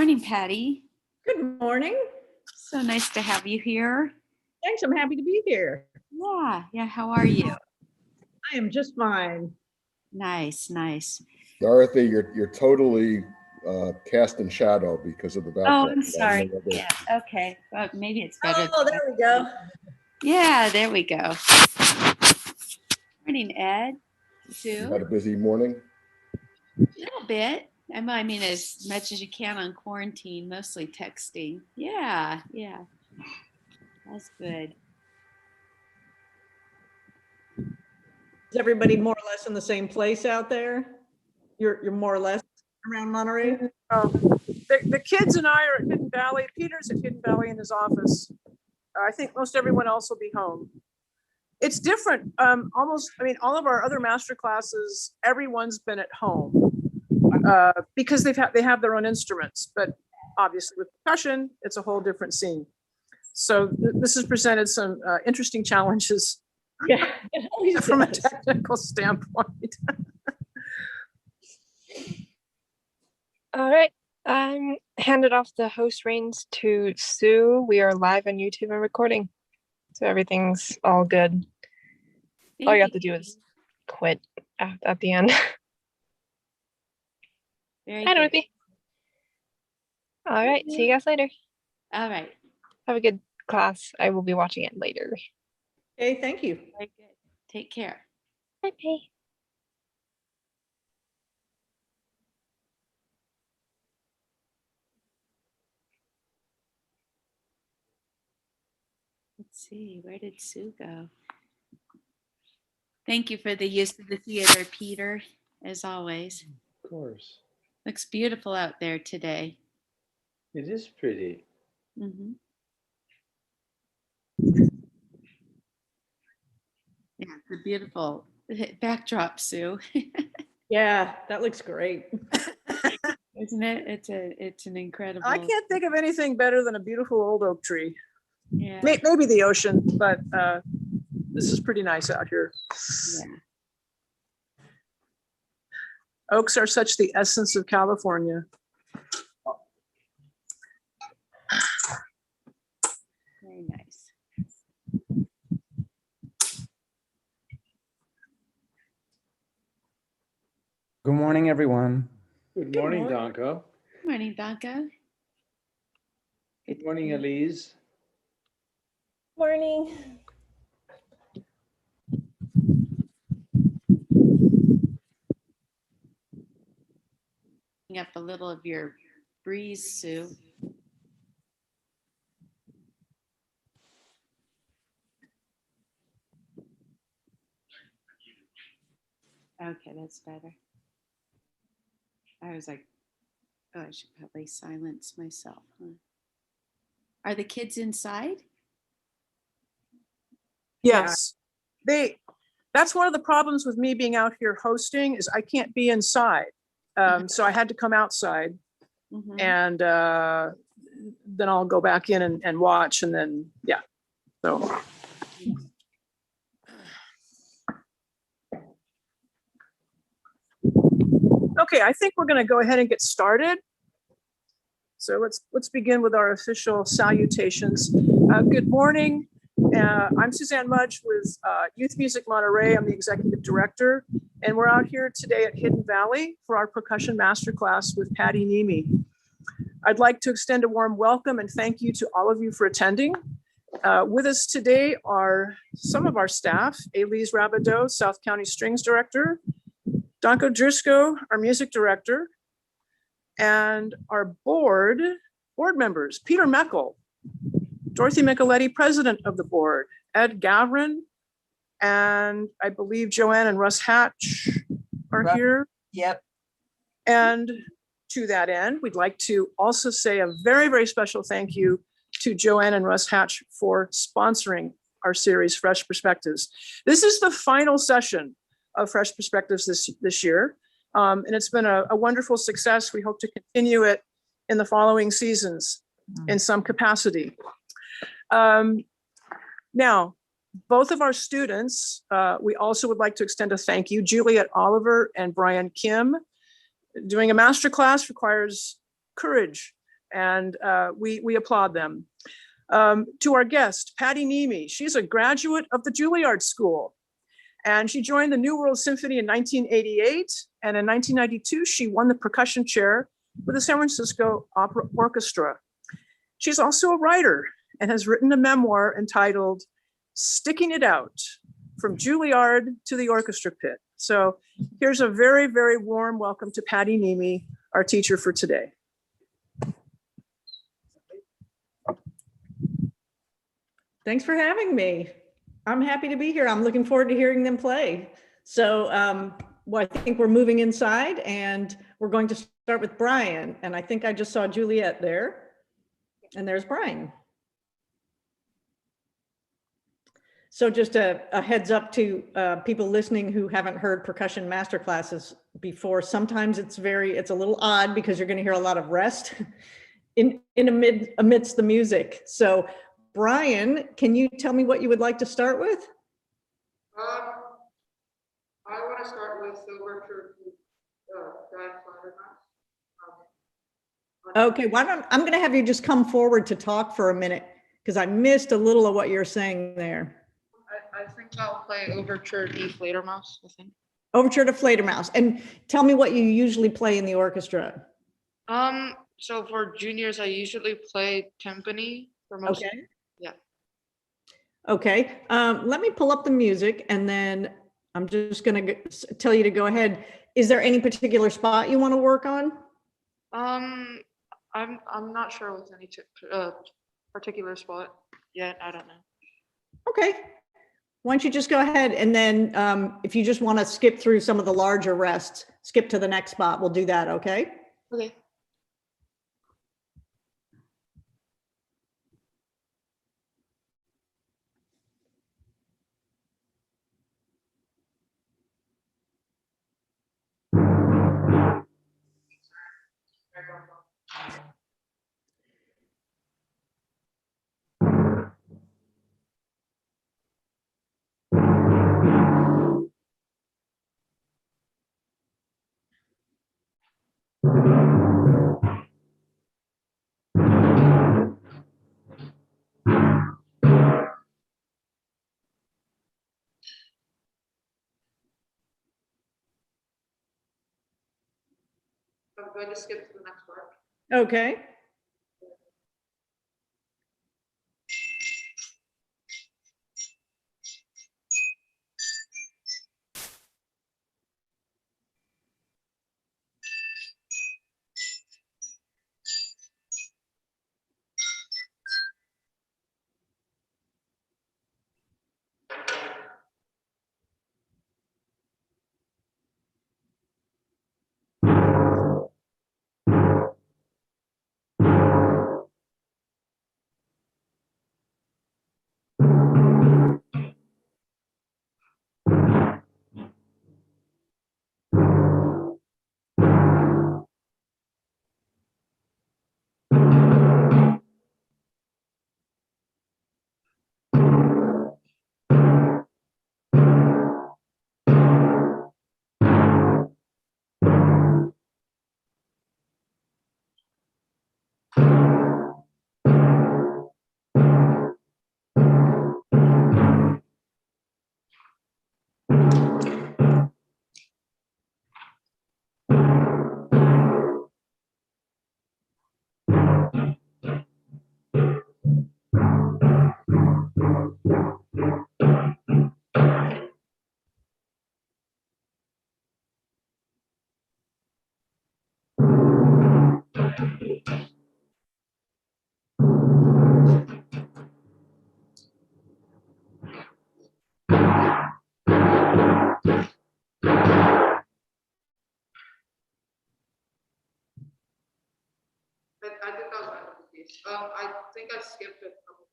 morning, Patty. Good morning. So nice to have you here. Thanks. I'm happy to be here. Yeah. How are you? I am just fine. Nice. Dorothy, you're totally cast in shadow because of the background. Oh, I'm sorry. Yeah. Okay. Well, maybe it's better. Oh, there we go. Yeah, there we go. Morning, Ed. Sue. You had a busy morning? A little bit. I mean, as much as you can on quarantine, mostly texting. Yeah. That's good. Is everybody more or less in the same place out there? You're more or less around Monterey? Oh, the kids and I are at Hidden Valley. Peter's at Hidden Valley in his office. I think most everyone else will be home. It's different. All of our other master classes, everyone's been at home because they have their own instruments. But obviously with percussion, it's a whole different scene. So this has presented some interesting challenges. Yeah. From a technical standpoint. All right, I'm handed off the host reins to Sue. We are live on YouTube and recording, so everything's all good. All you have to do is quit at the end. Hi, Dorothy. All right, see you guys later. All right. Have a good class. I will be watching it later. Okay, thank you. Very good. Take care. Bye. Let's see, where did Sue go? Thank you for the use of the theater, Peter, as always. Of course. Looks beautiful out there today. It is pretty. Mm-hmm. Yeah, it's a beautiful backdrop, Sue. Yeah, that looks great. Isn't it? It's an incredible. I can't think of anything better than a beautiful old oak tree. Yeah. Maybe the ocean, but this is pretty nice out here. Yeah. Oaks are such the essence of California. Very nice. Good morning, everyone. Good morning, morning. Donko. Morning, Danka. Good morning, Elise. Morning. Up a little of your breeze, Sue. Okay, that's better. I was like, oh, I should probably silence myself. Huh? Are the kids inside? Yes, that's one of the problems with me being out here hosting is I can't be inside. So I had to come outside Mm-hmm. and then I'll go back in and watch and then, yeah. So. Okay, I think we're going to go ahead and get started. So let's begin with our official salutations. Good morning. I'm Suzanne Mudge with Youth Music Monterey. I'm the executive director, and we're out here today at Hidden Valley for our percussion masterclass with Patti Niemi. I'd like to extend a warm welcome and thank you to all of you for attending. With us today are some of our staff: Elise Rabideau, South County Strings Director; Donko Driscoll, our music director; and our board members: Peter Meckel, Dorothy Micheletti, president of the board; Ed Gavrin, and I believe Joanne and Russ Hatch are here. Yep. And to that end, we'd like to also say a very, very special thank you to Joanne and Russ Hatch for sponsoring our series, Fresh Perspectives. This is the final session of Fresh Perspectives this year. And it's been a wonderful success. We hope to continue it in the following seasons in some capacity. Now, both of our students, we also would like to extend a thank you. Juliet Oliver and Brian Kim. Doing a master class requires courage, and we applaud them. To our guest, Patti Niemi, she's a graduate of the Juilliard School, and she joined the New World Symphony in 1988, and in 1992, she won the percussion chair with the San Francisco Opera Orchestra. She's also a writer and has written a memoir entitled Sticking It Out, From Juilliard to the Orchestra Pit. So here's a very, very warm welcome to Patti Niemi, our teacher for today. Thanks for having me. I'm happy to be here. I'm looking forward to hearing them play. So well, I think we're moving inside and we're going to start with Brian. And I think I just saw Juliet there. And there's Brian. So just a heads up to people listening who haven't heard percussion masterclasses before. Sometimes it's a little odd because you're going to hear a lot of rest amidst the music. So Brian, can you tell me what you would like to start with? I want to start with the Overture Drive Flatterhouse. Okay, I'm going to have you just come forward to talk for a minute because I missed a little of what you're saying there. I think I'll play Overture D Fledermaus, I think. Overture to Fledermaus. And tell me what you usually play in the orchestra. So for juniors, I usually play timpani for most. Okay. Yeah. Okay, let me pull up the music and then I'm just going to tell you to go ahead. Is there any particular spot you want to work on? I'm not sure with any particular spot yet. I don't know. Okay. Why don't you just go ahead and then if you just want to skip through some of the larger rests, skip to the next spot, we'll do that, okay? Okay. I'm going to skip to the next part. Okay. I think that was my other piece. I think I skipped a couple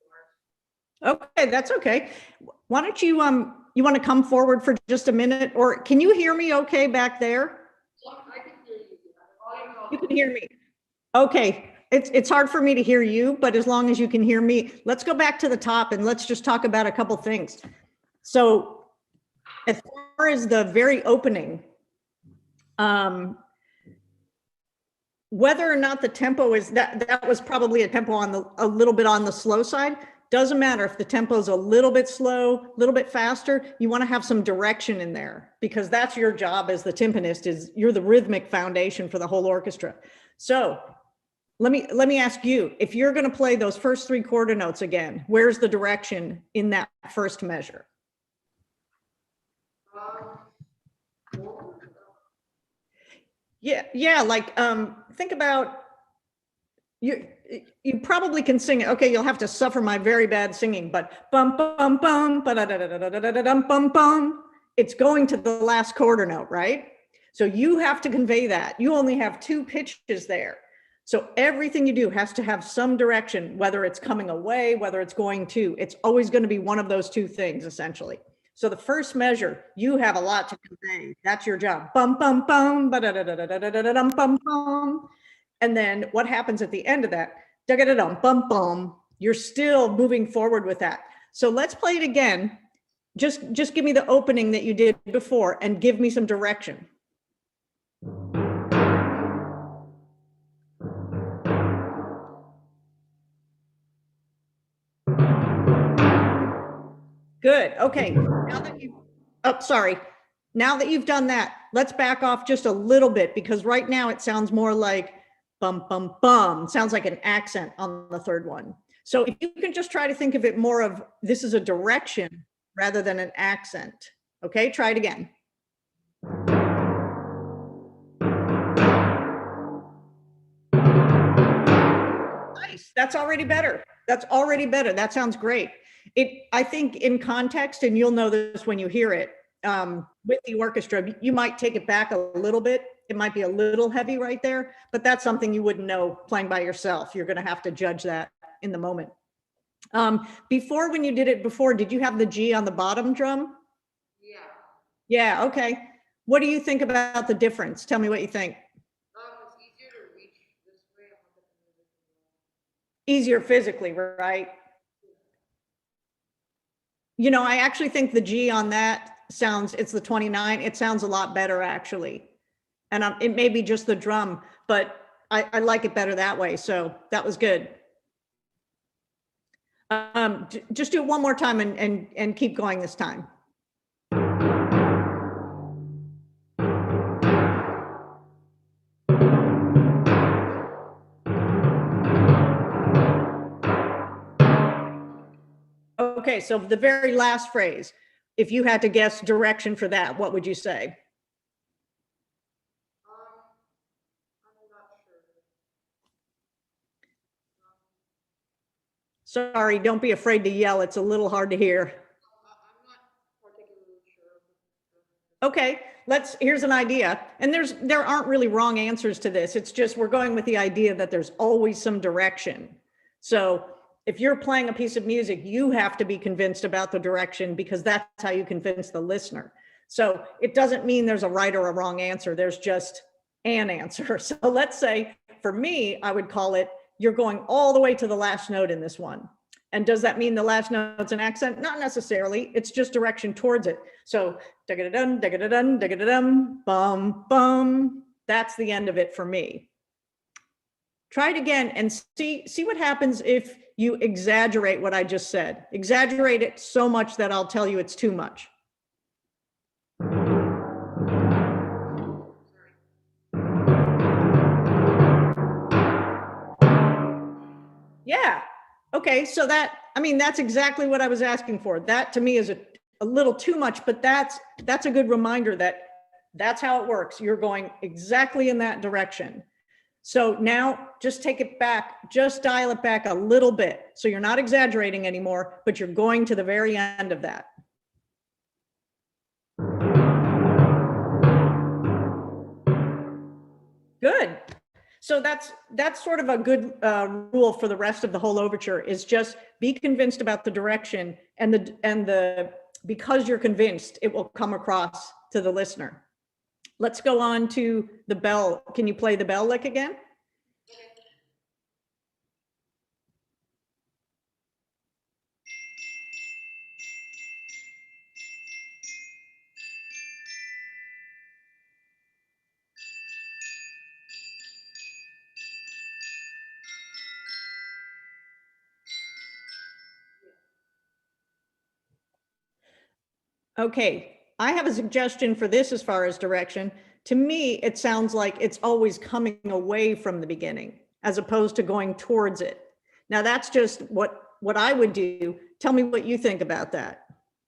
bars. Okay, that's okay. Why don't you want to come forward for just a minute, or can you hear me okay back there? I can hear you. You can hear me. Okay, it's hard for me to hear you, but as long as you can hear me, let's go back to the top and let's just talk about a couple things. So as far as the very opening, whether or not the tempo is that was probably a tempo on a little bit on the slow side. Doesn't matter if the tempo is a little bit slow, a little bit faster, you want to have some direction in there because that's your job as the timpanist is you're the rhythmic foundation for the whole orchestra. So let me ask you, if you're going to play those first 3 quarter notes again, where's the direction in that first measure? Yeah, like think about you probably can sing it. Okay, you'll have to suffer my very bad singing, but bum bum bum ba da da da da da da da bum bum. It's going to the last quarter note, right? So you have to convey that. You only have 2 pitches there. So everything you do has to have some direction, whether it's coming away, whether it's going to. It's always going to be one of those 2 things, essentially. So the first measure, you have a lot to convey. That's your job. Bum bum bum ba da da da da da da da bum bum. And then what happens at the end of that? Da da da bum bum. You're still moving forward with that. So let's play it again. Just give me the opening that you did before and give me some direction. Good. Okay. Now that sorry. Now that you've done that, let's back off just a little bit because right now it sounds more like bum, bum, bum. Sounds like an accent on the 3rd one. So if you can just try to think of it more of this is a direction rather than an accent. Okay, try it again. Nice. That's already better. That's already better. That sounds great. I think in context, and you'll know this when you hear it, with the orchestra, you might take it back a little bit. It might be a little heavy right there, but that's something you wouldn't know playing by yourself. You're going to have to judge that in the moment. Before, when you did it before, did you have the G on the bottom drum? Yeah. Yeah, okay. What do you think about the difference? Tell me what you think. It's easier to reach this way. Easier physically, right? You know, I actually think the G on that sounds, it's the 29. It sounds a lot better actually. And it may be just the drum, but I like it better that way. So that was good. Just do it one more time and keep going this time. Okay, so the very last phrase, if you had to guess direction for that, what would you say? I'm not sure. Sorry, don't be afraid to yell. It's a little hard to hear. I'm not particularly sure. Okay, here's an idea. And there aren't really wrong answers to this. It's just we're going with the idea that there's always some direction. So if you're playing a piece of music, you have to be convinced about the direction because that's how you convince the listener. So it doesn't mean there's a right or a wrong answer. There's just an answer. So let's say for me, I would call it, you're going all the way to the last note in this one. And does that mean the last note's an accent? Not necessarily. It's just direction towards it. So da-ga-da-dun, da-ga-da-dun, da-ga-da-dum, bum, bum. That's the end of it for me. Try it again and see what happens if you exaggerate what I just said. Exaggerate it so much that I'll tell you it's too much. Yeah. Okay. So that's exactly what I was asking for. That to me is a little too much, but that's a good reminder that that's how it works. You're going exactly in that direction. So now just take it back, just dial it back a little bit. So you're not exaggerating anymore, but you're going to the very end of that. Good. So that's sort of a good rule for the rest of the whole overture is just be convinced about the direction and because you're convinced, it will come across to the listener. Let's go on to the bell. Can you play the bell lick again? Okay, I have a suggestion for this as far as direction. To me, it sounds like it's always coming away from the beginning as opposed to going towards it. Now that's just what I would do. Tell me what you think about that.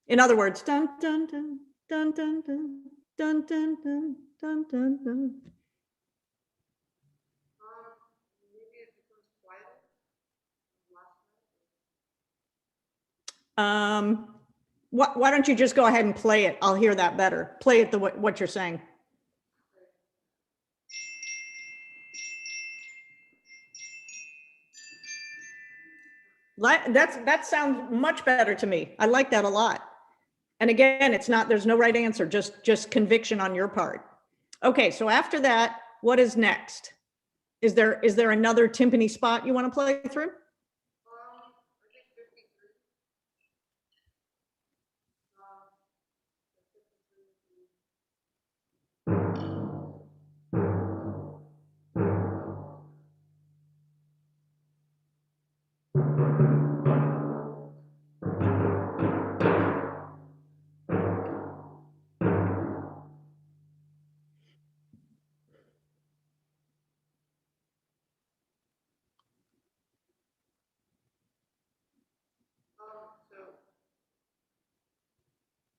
In other words, dun dun dun dun dun dun dun dun dun dun dun dun. Maybe it becomes quieter. Why don't you just go ahead and play it? I'll hear that better. Play it what you're saying. That sounds much better to me. I like that a lot. And again, there's no right answer, just conviction on your part. Okay, so after that, what is next? Is there another timpani spot you want to play through? I think 53.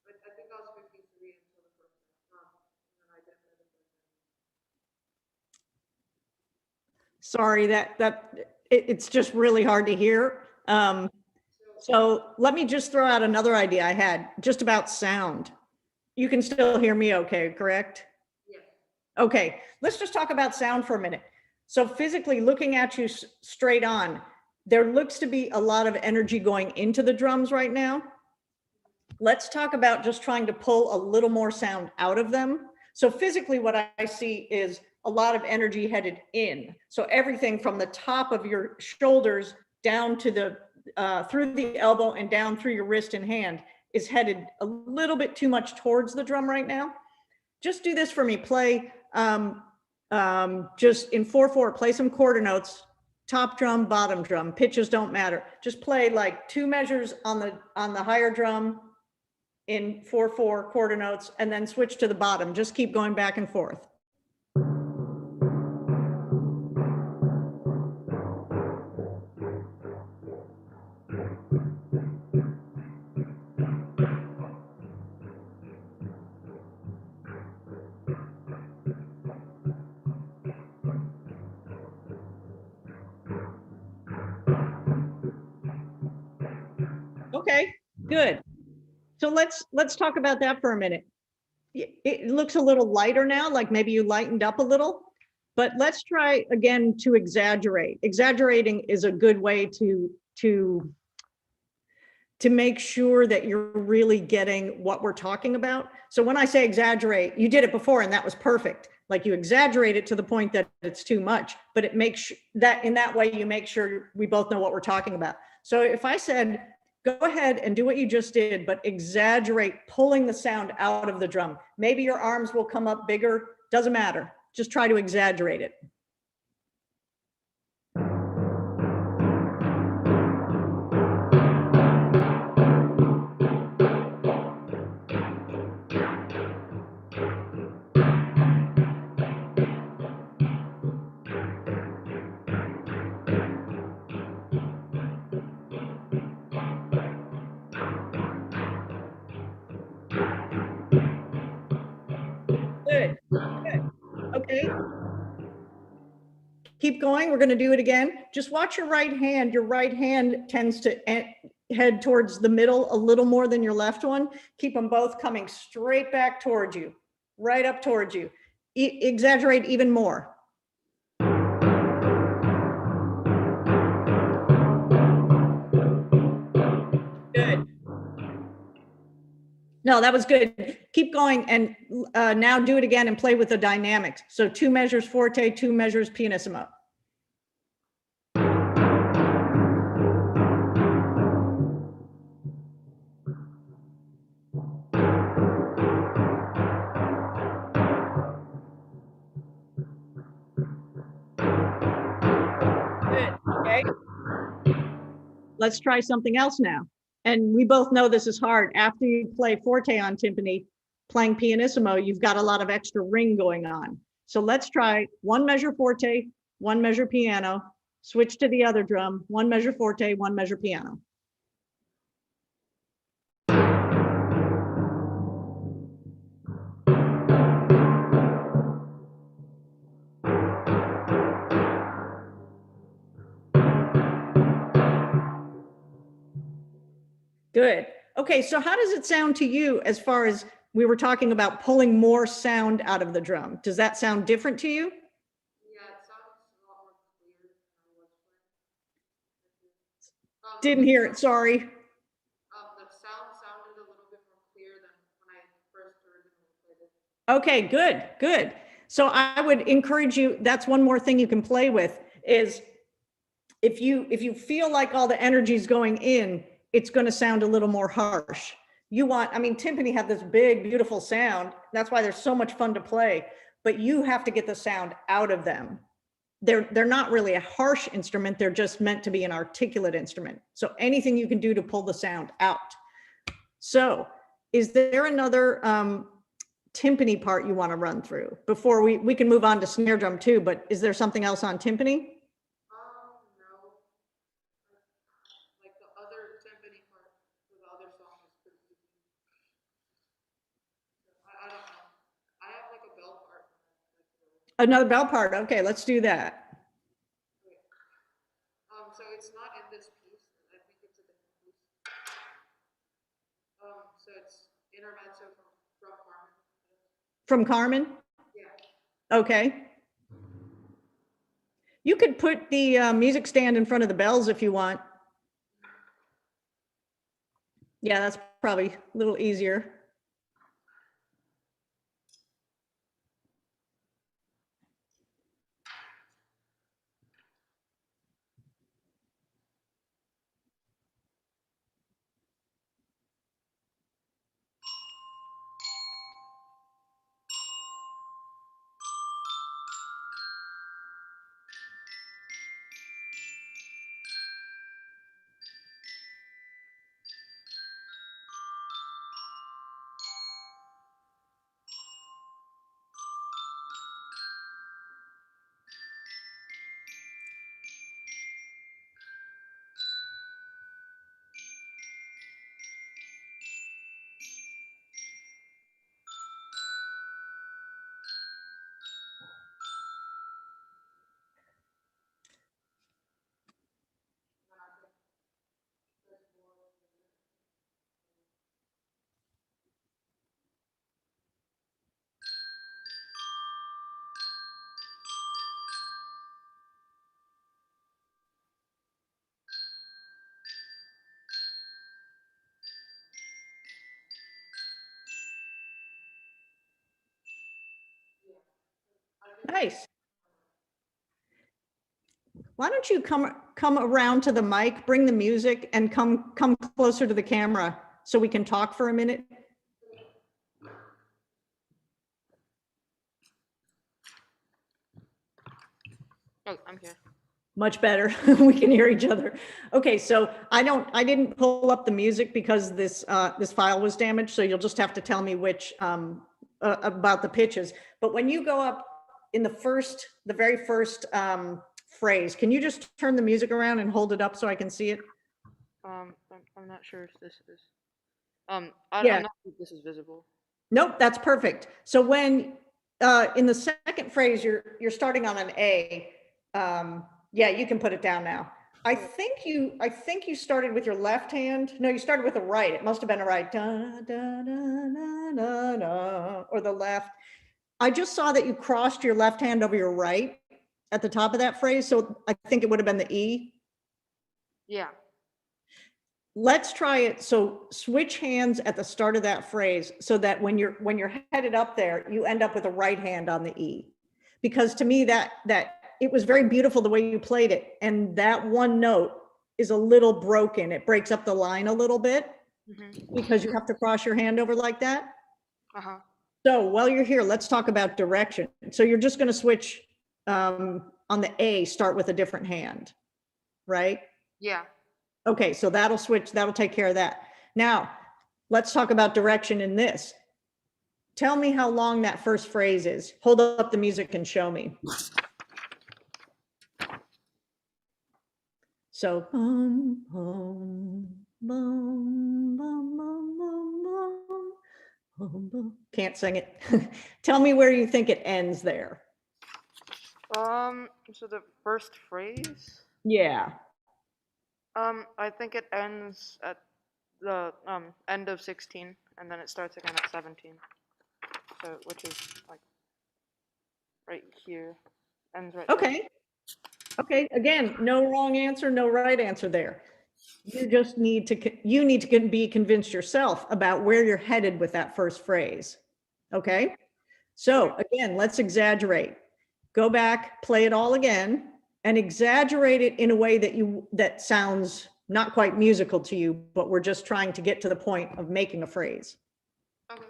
So I think I was 53 until the first one. And then I definitely. Sorry, it's just really hard to hear. So let me just throw out another idea I had just about sound. You can still hear me okay, correct? Yes. Okay, let's just talk about sound for a minute. So physically looking at you straight on, there looks to be a lot of energy going into the drums right now. Let's talk about just trying to pull a little more sound out of them. So physically what I see is a lot of energy headed in. So everything from the top of your shoulders down to the through the elbow and down through your wrist and hand is headed a little bit too much towards the drum right now. Just do this for me. Play just in 4/4, play some quarter notes, top drum, bottom drum, pitches don't matter. Just play like 2 measures on the higher drum in 4/4 quarter notes, and then switch to the bottom. Just keep going back and forth. Okay, good. So let's talk about that for a minute. It looks a little lighter now, like maybe you lightened up a little, but let's try again to exaggerate. Exaggerating is a good way to make sure that you're really getting what we're talking about. So when I say exaggerate, you did it before and that was perfect. Like you exaggerate it to the point that it's too much, but it makes that in that way, you make sure we both know what we're talking about. So if I said, go ahead and do what you just did, but exaggerate pulling the sound out of the drum. Maybe your arms will come up bigger, doesn't matter. Just try to exaggerate it. Good, good. Okay. Keep going. We're going to do it again. Just watch your right hand. Your right hand tends to head towards the middle a little more than your left one. Keep them both coming straight back towards you, right up towards you. Exaggerate even more. Good. No, that was good. Keep going and now do it again and play with the dynamics. So 2 measures forte, 2 measures pianissimo. Good, okay. Let's try something else now. And we both know this is hard. After you play forte on timpani, playing pianissimo, you've got a lot of extra ring going on. So let's try 1 measure forte, 1 measure piano, switch to the other drum, 1 measure forte, 1 measure piano. Good. Okay, so how does it sound to you as far as we were talking about pulling more sound out of the drum? Does that sound different to you? Yeah, it sounds a lot more clear than I was playing. Didn't hear it, sorry. The sound sounded a little bit more clear than when I first originally played it. Okay, good, good. So I would encourage you, that's one more thing you can play with is if you feel like all the energy is going in, it's going to sound a little more harsh. I mean, timpani have this big, beautiful sound. That's why they're so much fun to play, but you have to get the sound out of them. They're not really a harsh instrument. They're just meant to be an articulate instrument. So anything you can do to pull the sound out. So is there another timpani part you want to run through before we can move on to snare drum too, but is there something else on timpani? No. Like the other timpani part for the other song is pretty easy. I don't know. I have like a bell part. Another bell part. Okay, let's do that. So it's not in this piece. I think it's a different piece. So it's intermezzo from Carmen. From Carmen? Yeah. Okay. You could put the music stand in front of the bells if you want. Yeah, that's probably a little easier. Nice. Why don't you come around to the mic, bring the music, and come closer to the camera so we can talk for a minute? Oh, I'm here. Much better. We can hear each other. Okay, so I didn't pull up the music because this file was damaged. So you'll just have to tell me which about the pitches. But when you go up in the very first phrase, can you just turn the music around and hold it up so I can see it? I'm not sure if this is. Yeah. I'm not sure if this is visible. Nope, that's perfect. So when in the second phrase you're starting on an A, yeah, you can put it down now. I think you started with your left hand. No, you started with the right. It must have been a right. Da, da, da, da, da, da, or the left. I just saw that you crossed your left hand over your right at the top of that phrase. So I think it would have been the E. Yeah. Let's try it. So switch hands at the start of that phrase so that when you're headed up there, you end up with a right hand on the E. Because to me that it was very beautiful the way you played it. And that one note is a little broken. It breaks up the line a little bit because you have to cross your hand over like that. Uh-huh. So while you're here, let's talk about direction. So you're just going to switch on the A, start with a different hand, right? Yeah. Okay, so that'll switch, that'll take care of that. Now, let's talk about direction in this. Tell me how long that first phrase is. Hold up the music and show me. So, bum, bum, bum, bum, bum, bum, bum, bum. Can't sing it. Tell me where you think it ends there. So the first phrase, Yeah. I think it ends at the end of 16, and then it starts again at 17. So which is like right here, ends right there. Okay. Okay. Again, no wrong answer, no right answer there. You just need to be convinced yourself about where you're headed with that first phrase. Okay. So again, let's exaggerate. Go back, play it all again, and exaggerate it in a way that sounds not quite musical to you, but we're just trying to get to the point of making a phrase. Okay.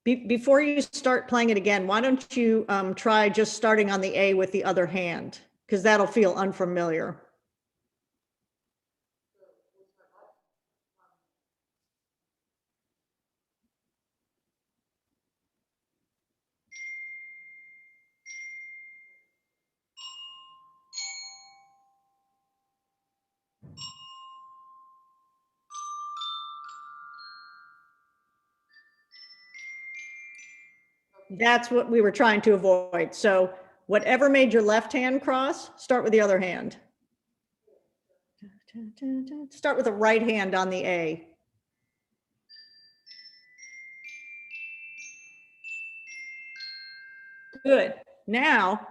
Before you start playing it again, why don't you try just starting on the A with the other hand, because that'll feel unfamiliar. That's what we were trying to avoid. So whatever made your left hand cross, start with the other hand. Start with the right hand on the A. Good. Now,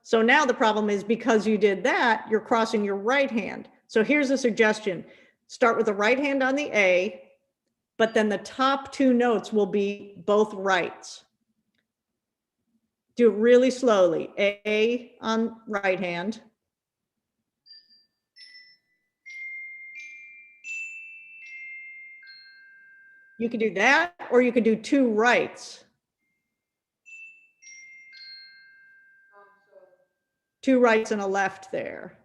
so now the problem is because you did that, you're crossing your right hand. So here's a suggestion. Start with the right hand on the A, but then the top two notes will be both rights. Do it really slowly. A on right hand. You could do that, or you could do two rights. Two rights and a left there.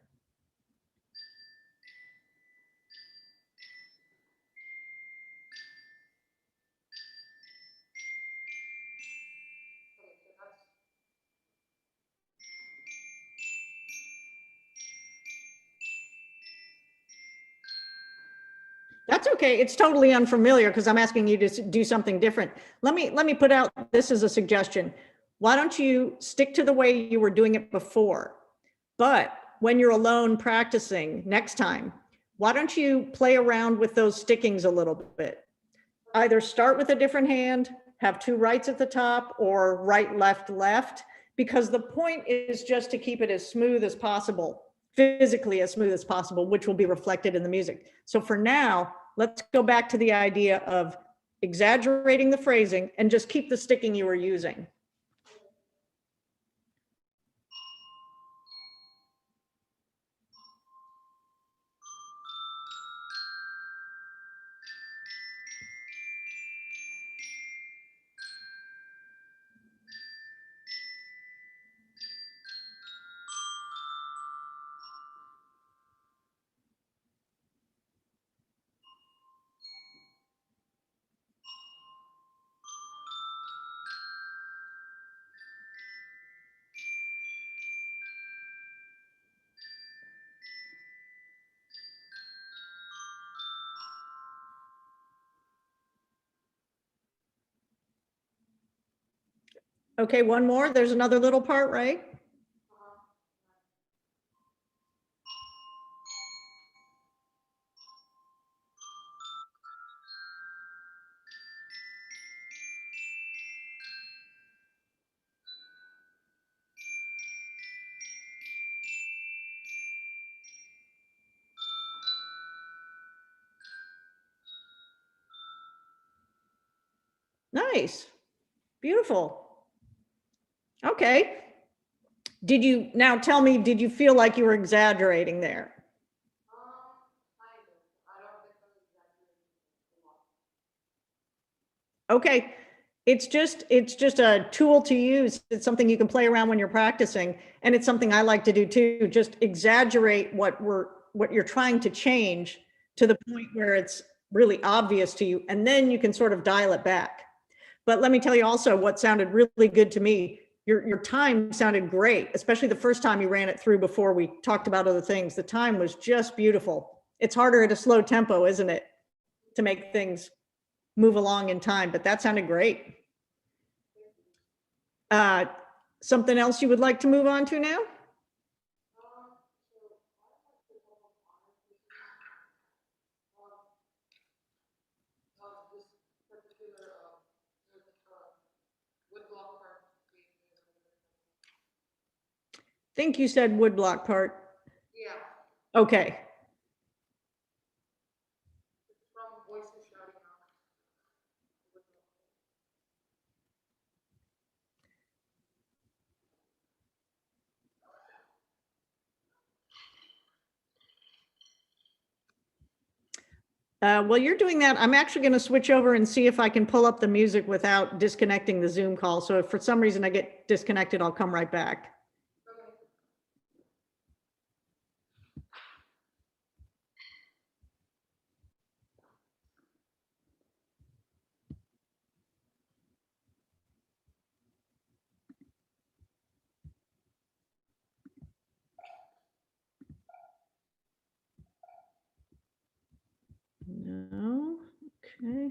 That's okay. It's totally unfamiliar because I'm asking you to do something different. Let me put out this as a suggestion. Why don't you stick to the way you were doing it before? But when you're alone practicing next time, why don't you play around with those stickings a little bit? Either start with a different hand, have two rights at the top, or right, left, left, because the point is just to keep it as smooth as possible, physically as smooth as possible, which will be reflected in the music. So for now, let's go back to the idea of exaggerating the phrasing and just keep the sticking you were using. Okay, one more. There's another little part, right? Nice. Beautiful. Okay. Now tell me, did you feel like you were exaggerating there? Okay. It's just a tool to use. It's something you can play around when you're practicing. And it's something I like to do too. Just exaggerate what you're trying to change to the point where it's really obvious to you. And then you can sort of dial it back. But let me tell you also what sounded really good to me. Your time sounded great, especially the first time you ran it through before we talked about other things. The time was just beautiful. It's harder at a slow tempo, isn't it? To make things move along in time, but that sounded great. Something else you would like to move on to now? Think you said woodblock part. Yeah. Okay. While you're doing that, I'm actually going to switch over and see if I can pull up the music without disconnecting the Zoom call. So if for some reason I get disconnected, I'll come right back. No, okay.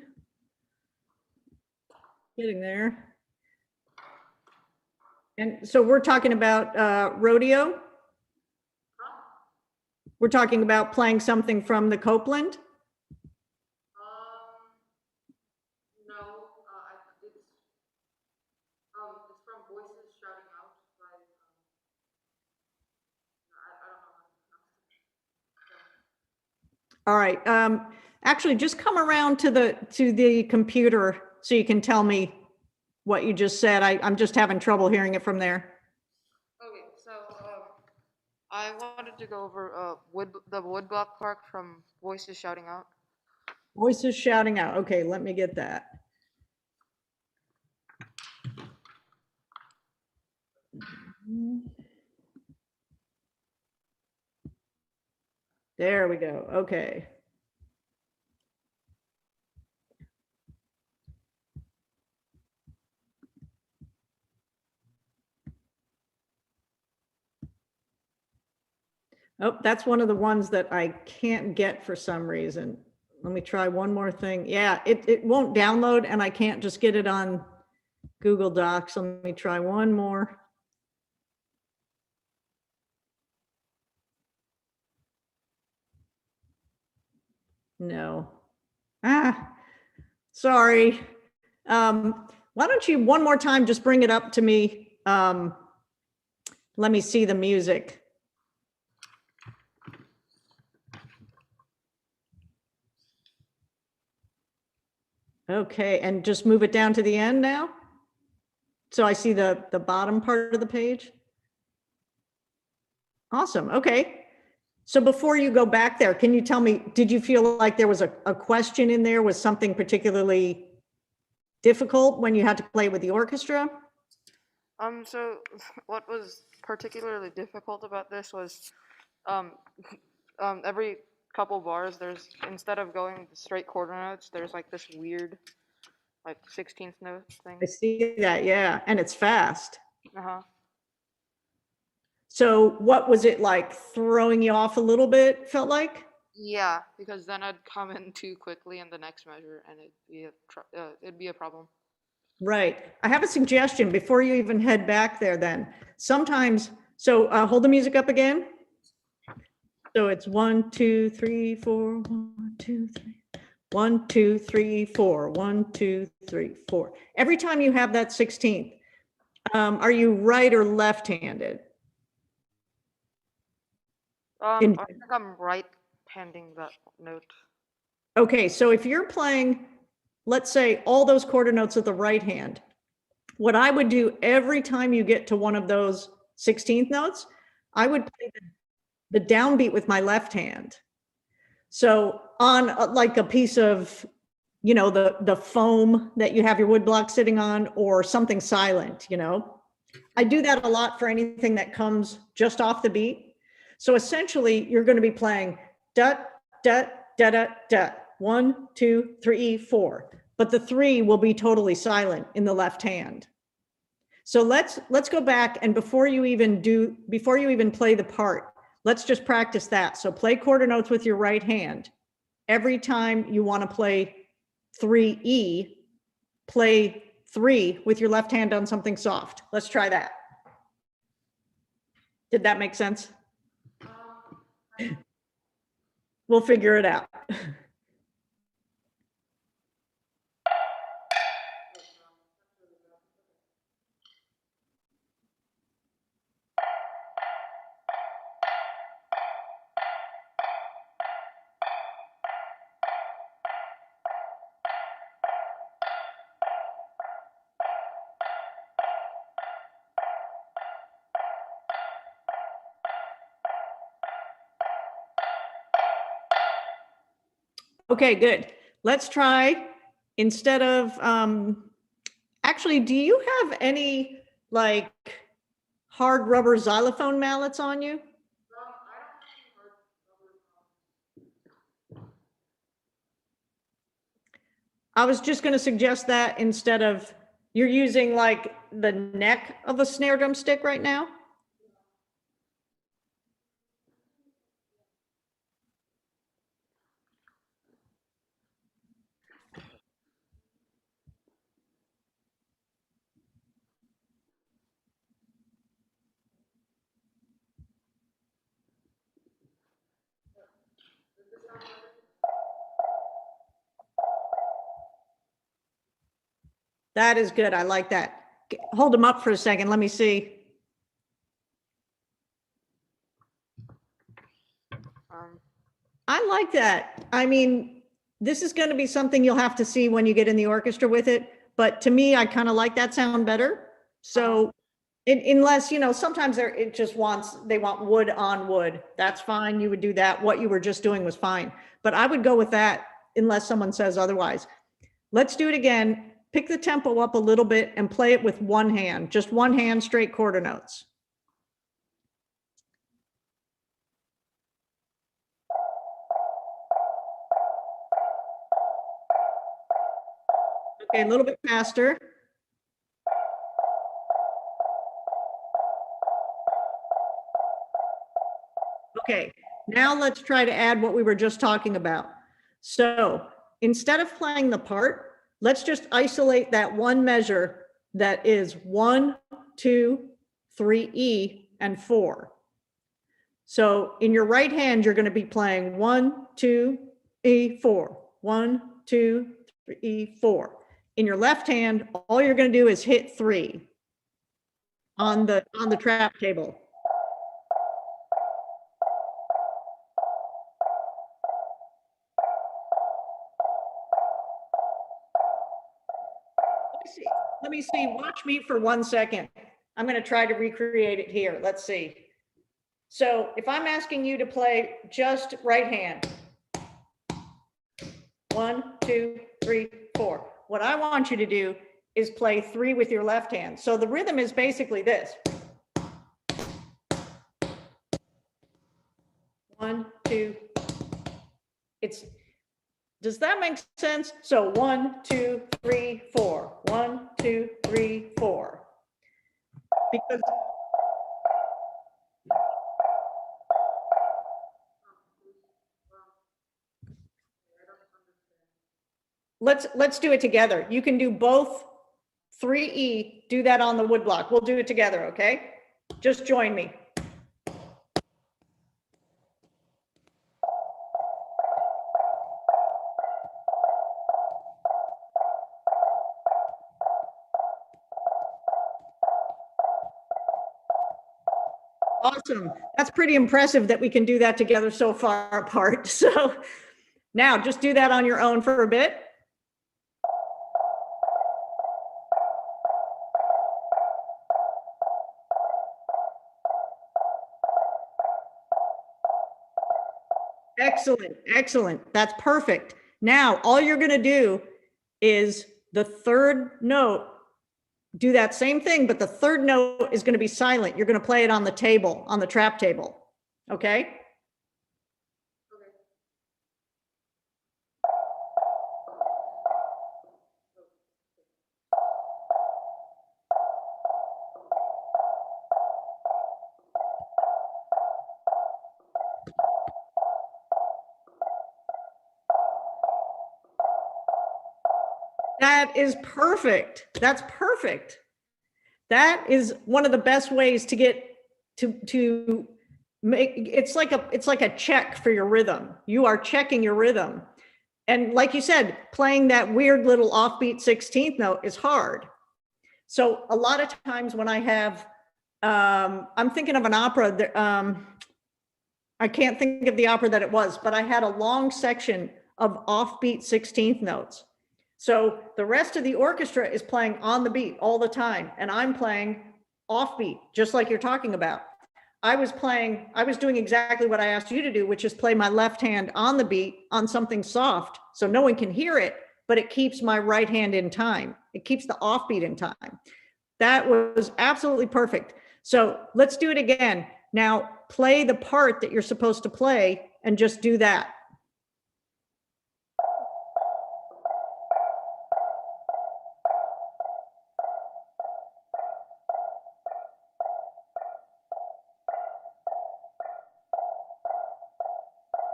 Getting there. And so we're talking about rodeo? We're talking about playing something from the Copeland? No, it's from Voices Shouting Out by, I don't know. All right. Actually, just come around to the computer so you can tell me what you just said. I'm just having trouble hearing it from there. Okay, so I wanted to go over the Woodblock Park from Voices Shouting Out. Voices shouting out. Okay, let me get that. There we go. Okay. Oh, that's one of the ones that I can't get for some reason. Let me try one more thing. Yeah, it won't download and I can't just get it on Google Docs. Let me try one more. No. Sorry. Why don't you one more time just bring it up to me? Let me see the music. Okay, and just move it down to the end now. So I see the bottom part of the page. Awesome. Okay. So before you go back there, can you tell me, did you feel like there was a question in there? Was something particularly difficult when you had to play with the orchestra? So what was particularly difficult about this was, every couple bars, there's, instead of going straight quarter notes, there's like this weird, like 16th note thing. I see that, yeah, and it's fast. Uh-huh. So what was it like, throwing you off a little bit, felt like? Yeah, because then I'd come in too quickly in the next measure and it'd be a problem. Right. I have a suggestion before you even head back there then. Sometimes, so hold the music up again. So it's 1, 2, 3, 4, 1, 2, 3. 1, 2, 3, 4, 1, 2, 3, 4. Every time you have that 16th, are you right or left-handed? I think I'm right-handing that note. Okay, so if you're playing, let's say all those quarter notes with the right hand, what I would do every time you get to one of those 16th notes, I would play the downbeat with my left hand. So on like a piece of you know, the foam that you have your wood block sitting on, or something silent, you know. I do that a lot for anything that comes just off the beat. So essentially you're going to be playing da, da, da, da, da, 1, 2, 3, 4, but the 3 will be totally silent in the left hand. So let's go back, and before you even play the part, let's just practice that. So play quarter notes with your right hand. Every time you want to play 3E, play 3 with your left hand on something soft. Let's try that. Did that make sense? We'll figure it out. Okay, good. Let's try, instead of, actually, do you have any like hard rubber xylophone mallets on you? I was just going to suggest that instead of, you're using like the neck of a snare drum stick right now. That is good. I like that. Hold them up for a second. Let me see. I like that. I mean, this is going to be something you'll have to see when you get in the orchestra with it. But to me, I kind of like that sound better. So unless, you know, sometimes they want wood on wood. That's fine. You would do that. What you were just doing was fine. But I would go with that unless someone says otherwise. Let's do it again. Pick the tempo up a little bit and play it with one hand, just one hand, straight quarter notes. Okay, a little bit faster. Okay, now let's try to add what we were just talking about. So instead of playing the part, let's just isolate that one measure that is 1, 2, 3E, and 4. So in your right hand, you're going to be playing 1, 2, E, 4, 1, 2, 3, 4. In your left hand, all you're going to do is hit 3 on the trap table. Let me see, watch me for 1 second. I'm going to try to recreate it here. Let's see. So if I'm asking you to play just right hand, 1, 2, 3, 4. What I want you to do is play 3 with your left hand. So the rhythm is basically this. 1, 2. Does that make sense? So 1, 2, 3, 4. 1, 2, 3, 4. Because let's do it together. You can do both 3E, do that on the wood block. We'll do it together, okay? Just join me. Awesome. That's pretty impressive that we can do that together so far apart. So now just do that on your own for a bit. Excellent, excellent. That's perfect. Now, all you're going to do is the third note. Do that same thing, but the third note is going to be silent. You're going to play it on the table, on the trap table. Okay? That is perfect. That's perfect. That is one of the best ways to get to make it's like a check for your rhythm. You are checking your rhythm. And like you said, playing that weird little offbeat 16th note is hard. So a lot of times when I have I'm thinking of an opera that I can't think of the opera that it was, but I had a long section of offbeat 16th notes. So the rest of the orchestra is playing on the beat all the time, and I'm playing offbeat, just like you're talking about. I was doing exactly what I asked you to do, which is play my left hand on the beat on something soft, so no one can hear it, but it keeps my right hand in time. It keeps the offbeat in time. That was absolutely perfect. So let's do it again. Now play the part that you're supposed to play and just do that.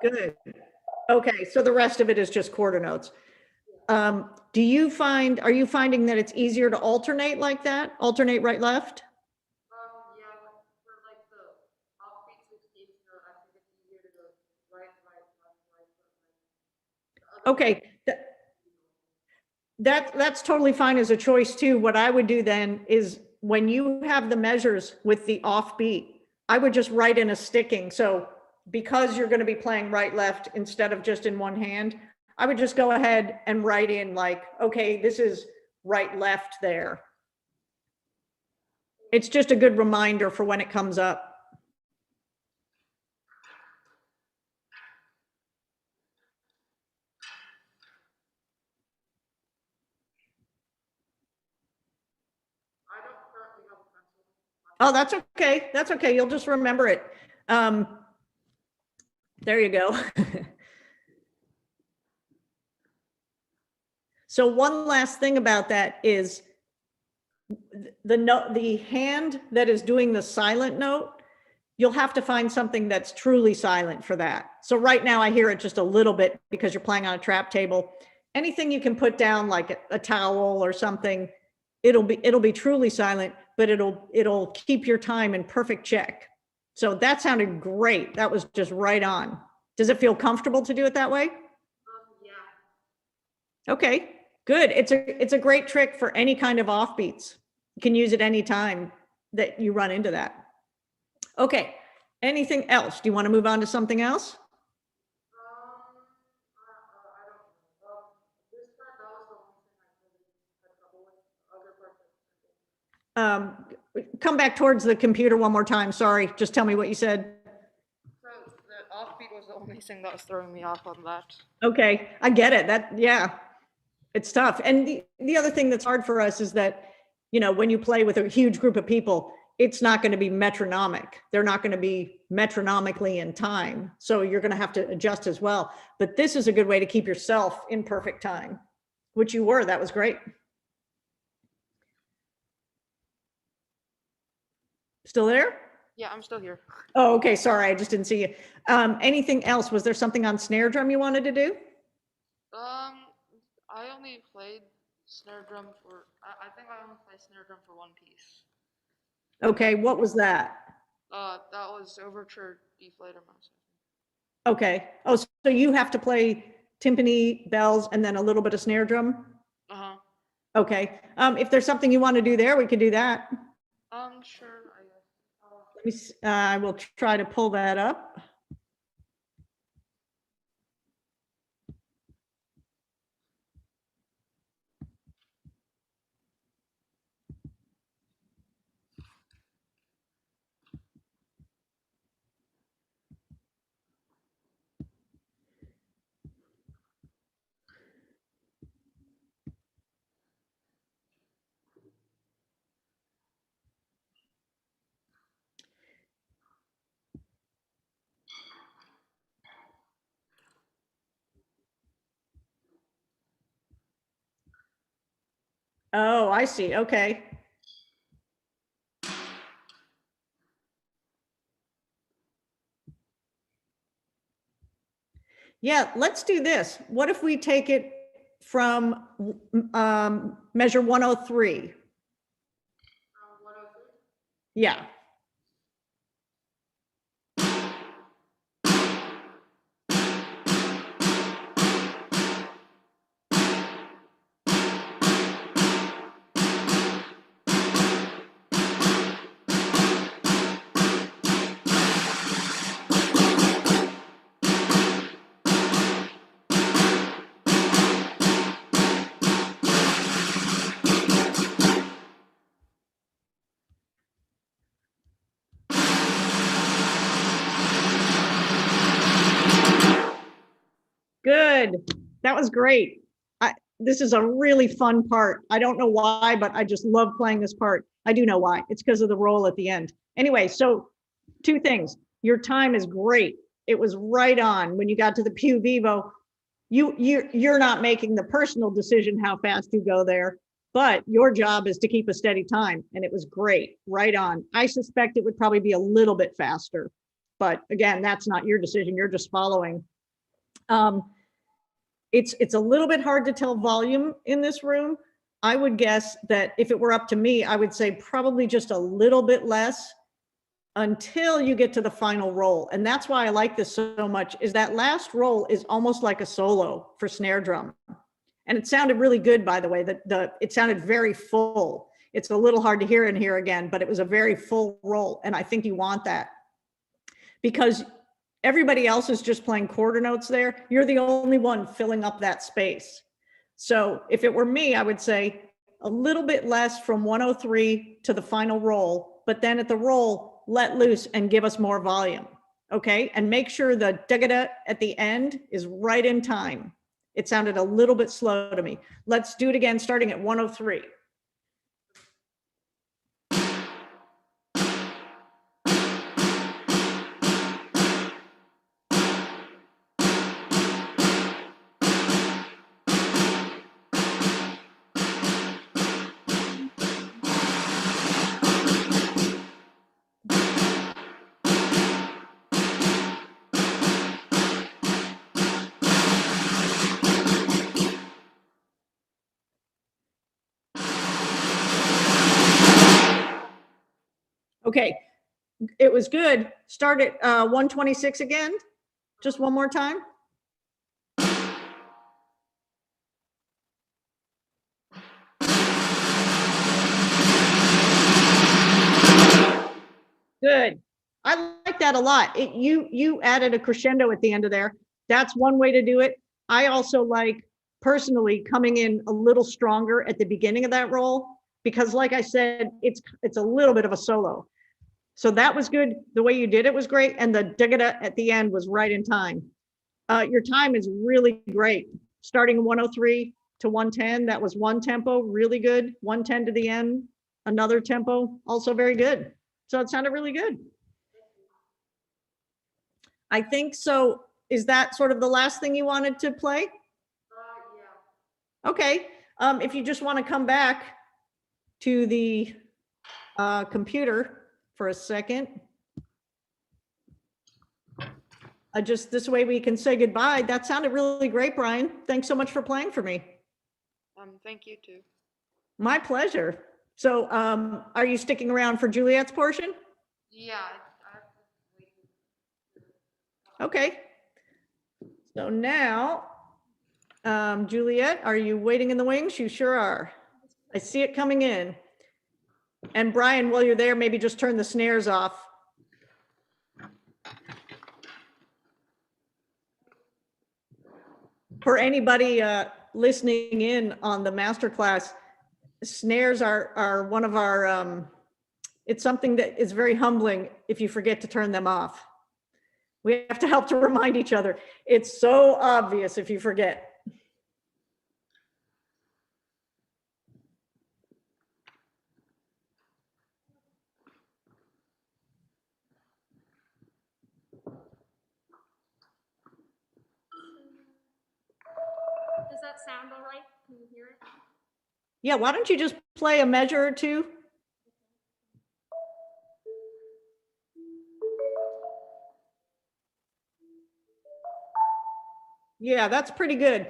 Good. Okay, so the rest of it is just quarter notes. Are you finding that it's easier to alternate like that? Alternate right, left? Yeah, but for like the offbeat 16th note, I think it's easier to go right, left, right. Okay. That's totally fine as a choice too. What I would do then is when you have the measures with the offbeat, I would just write in a sticking. So because you're going to be playing right, left instead of just in one hand, I would just go ahead and write in like, okay, this is right, left there. It's just a good reminder for when it comes up. Oh, that's okay. That's okay. You'll just remember it. There you go. So one last thing about that is the note, the hand that is doing the silent note, you'll have to find something that's truly silent for that. So right now I hear it just a little bit because you're playing on a trap table. Anything you can put down like a towel or something, it'll be truly silent, but it'll keep your time in perfect check. So that sounded great. That was just right on. Does it feel comfortable to do it that way? Yeah. Okay, good. It's a great trick for any kind of offbeats. You can use it anytime that you run into that. Okay, anything else? Do you want to move on to something else? I don't know. This part, that was the only thing I really had trouble with. Other parts. Come back towards the computer one more time. Sorry, just tell me what you said. So the offbeat was the only thing that was throwing me off on that. Okay, I get it. Yeah, it's tough. And the other thing that's hard for us is that, you know, when you play with a huge group of people, it's not going to be metronomic. They're not going to be metronomically in time. So you're going to have to adjust as well. But this is a good way to keep yourself in perfect time, which you were. That was great. Still there? Yeah, I'm still here. Oh, okay. Sorry, I just didn't see you. Anything else? Was there something on snare drum you wanted to do? I only played snare drum for, I think I only played snare drum for one piece. Okay, what was that? That was Overture D flat or Mouse. Okay. Oh, so you have to play timpani, bells, and then a little bit of snare drum? Uh-huh. Okay. If there's something you want to do there, we could do that. Sure, I guess. Let me I will try to pull that up. Oh, I see. Okay. Yeah, let's do this. What if we take it from measure 103? Yeah. Good. That was great. This is a really fun part. I don't know why, but I just love playing this part. I do know why. It's because of the roll at the end. Anyway, so two things. Your time is great. It was right on when you got to the Pew Vivo. You're not making the personal decision how fast you go there, but your job is to keep a steady time, and it was great. Right on. I suspect it would probably be a little bit faster, but again, that's not your decision. You're just following. It's a little bit hard to tell volume in this room. I would guess that if it were up to me, I would say probably just a little bit less until you get to the final roll. And that's why I like this so much, is that last roll is almost like a solo for snare drum. And it sounded really good, by the way. It sounded very full. It's a little hard to hear in here again, but it was a very full roll. And I think you want that because everybody else is just playing quarter notes there. You're the only one filling up that space. So if it were me, I would say a little bit less from 103 to the final roll, but then at the roll, let loose and give us more volume. Okay. And make sure the da-ga-da at the end is right in time. It sounded a little bit slow to me. Let's do it again, starting at 103. Okay, it was good. Start at 126 again. Just one more time. Good. I like that a lot. You added a crescendo at the end of there. That's one way to do it. I also like personally coming in a little stronger at the beginning of that roll because like I said, it's a little bit of a solo. So that was good. The way you did it was great. And the da-ga-da at the end was right in time. Your time is really great. Starting 103 to 110, that was one tempo, really good. 110 to the end, another tempo, also very good. So it sounded really good. I think so. Is that sort of the last thing you wanted to play? Yeah. Okay. If you just want to come back to the computer for a second. Just this way we can say goodbye. That sounded really great, Brian. Thanks so much for playing for me. Thank you too. My pleasure. So are you sticking around for Juliet's portion? Yeah. Okay. So now, Juliet, are you waiting in the wings? You sure are. I see it coming in. And Brian, while you're there, maybe just turn the snares off. For anybody listening in on the masterclass, snares are one of our, it's something that is very humbling if you forget to turn them off. We have to help to remind each other. It's so obvious if you forget. Does that sound all right? Can you hear it? Yeah, why don't you just play a measure or two? Yeah, that's pretty good.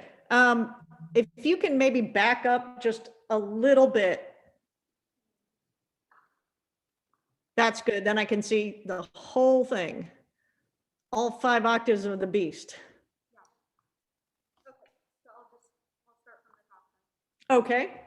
If you can maybe back up just a little bit. That's good. Then I can see the whole thing. All 5 octaves of the beast. Okay.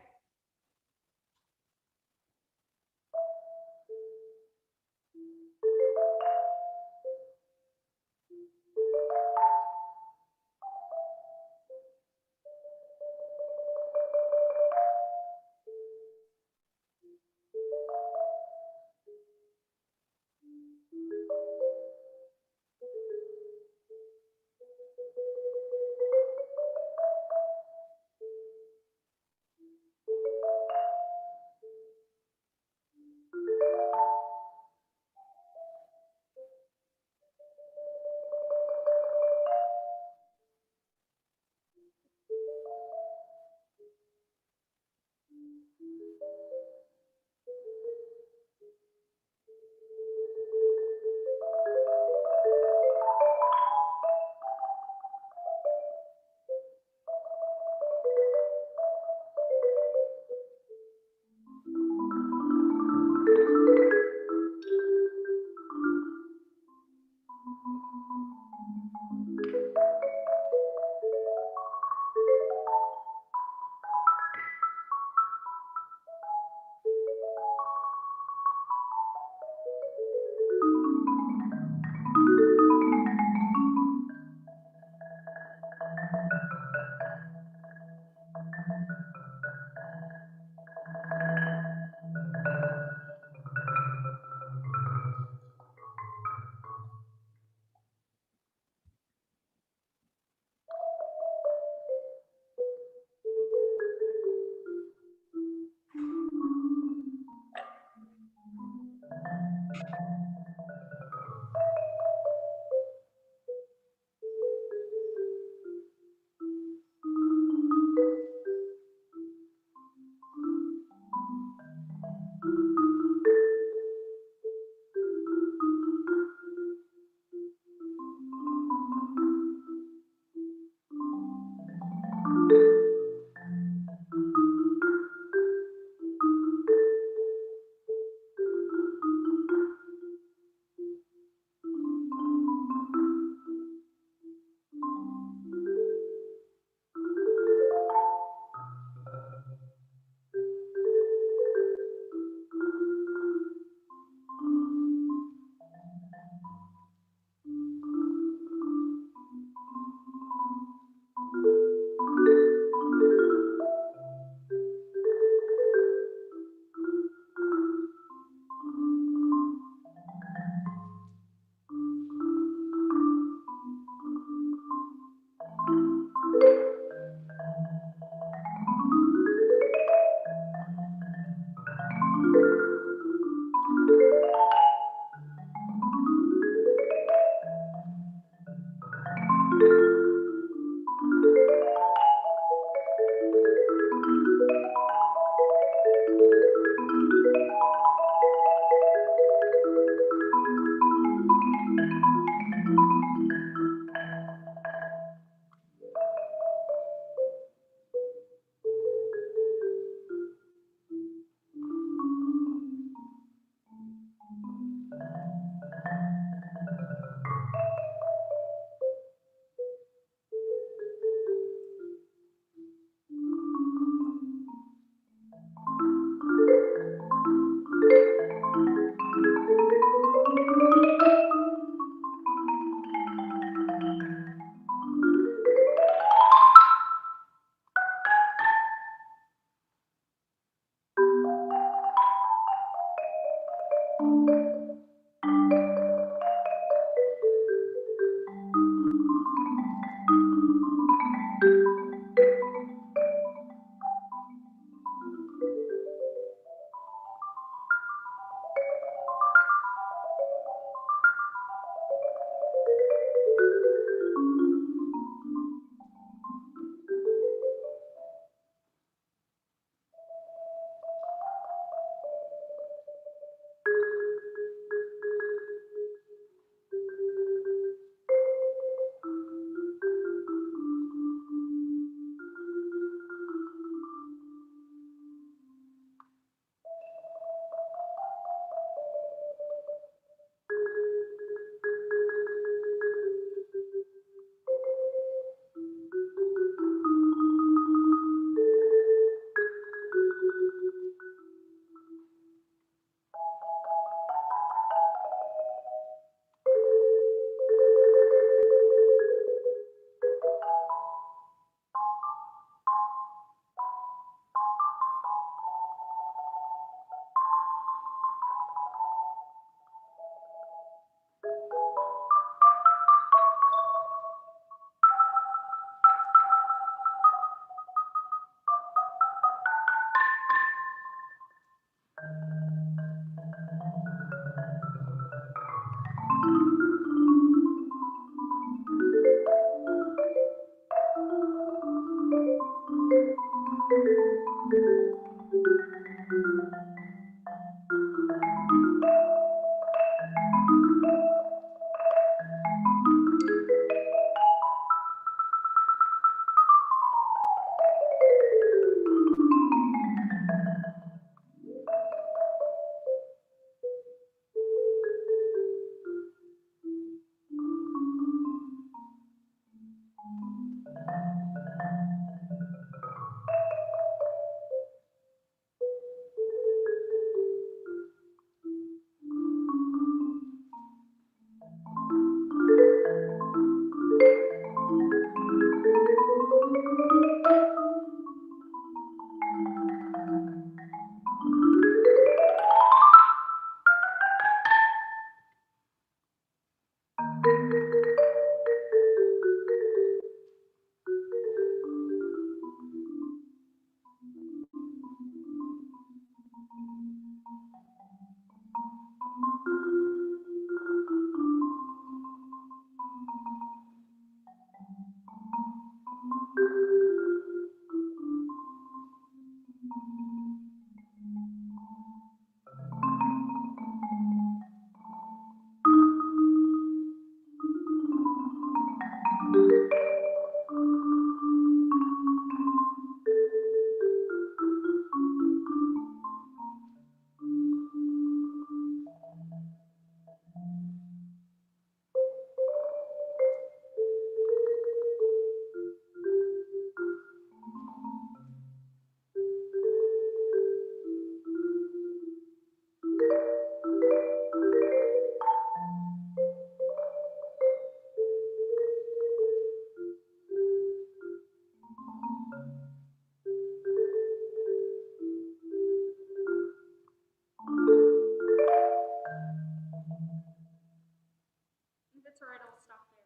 all right, I'll stop there.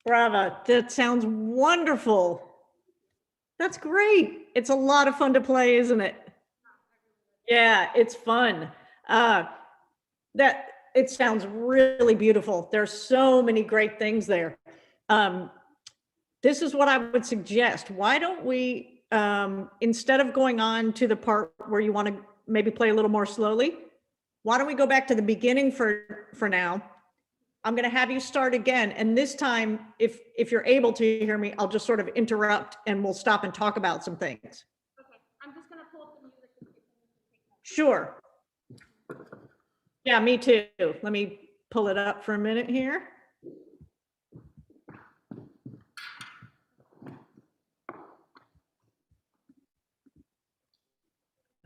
Brava, that sounds wonderful. That's great. It's a lot of fun to play, isn't it? Yeah, it's fun. That it sounds really beautiful. There's so many great things there. This is what I would suggest. Why don't we, instead of going on to the part where you want to maybe play a little more slowly, why don't we go back to the beginning for now? I'm going to have you start again. And this time, if you're able to hear me, I'll just sort of interrupt and we'll stop and talk about some things. Okay, I'm just gonna pull up the music. Sure. Yeah, me too. Let me pull it up for a minute here.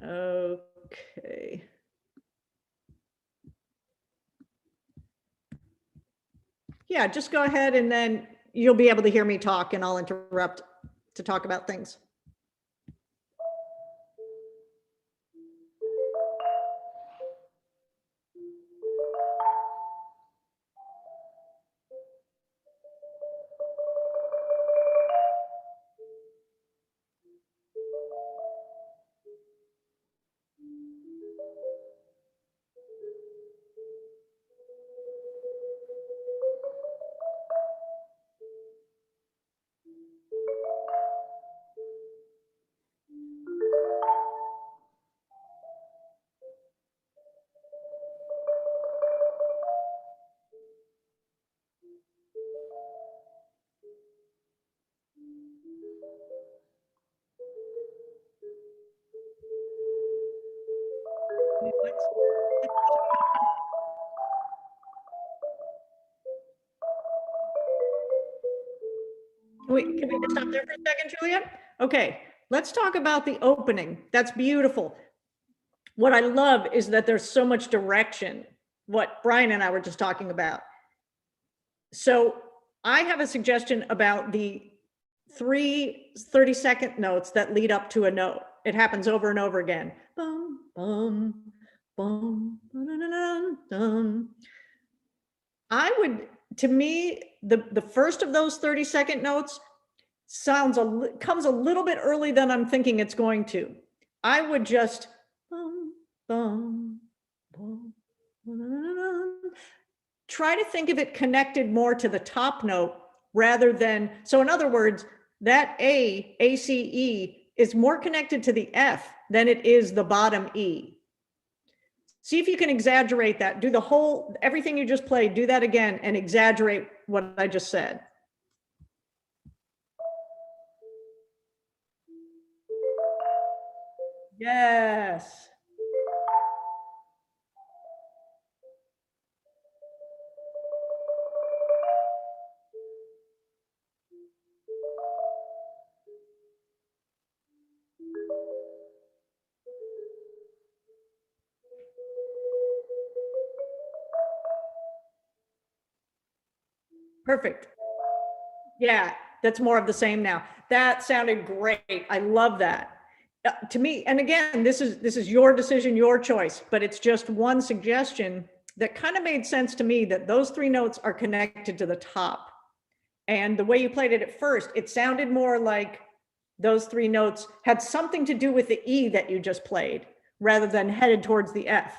Okay. Yeah, just go ahead and then you'll be able to hear me talk and I'll interrupt to talk about things. Can we just stop there for a second, Julia? Okay, let's talk about the opening. That's beautiful. What I love is that there's so much direction, what Brian and I were just talking about. So I have a suggestion about the 3 30-second notes that lead up to a note. It happens over and over again. Bum, bum, bum, dun. I would, to me, the first of those 30-second notes comes a little bit early than I'm thinking it's going to. I would just bum, bum, bum, try to think of it connected more to the top note rather than, so in other words, that ACE is more connected to the F than it is the bottom E. See if you can exaggerate that. Do the whole, everything you just played, do that again and exaggerate what I just said. Yes. Perfect. Yeah, that's more of the same now. That sounded great. I love that. To me, and again, this is your decision, your choice, but it's just one suggestion that kind of made sense to me, that those 3 notes are connected to the top. And the way you played it at first, it sounded more like those 3 notes had something to do with the E that you just played rather than headed towards the F.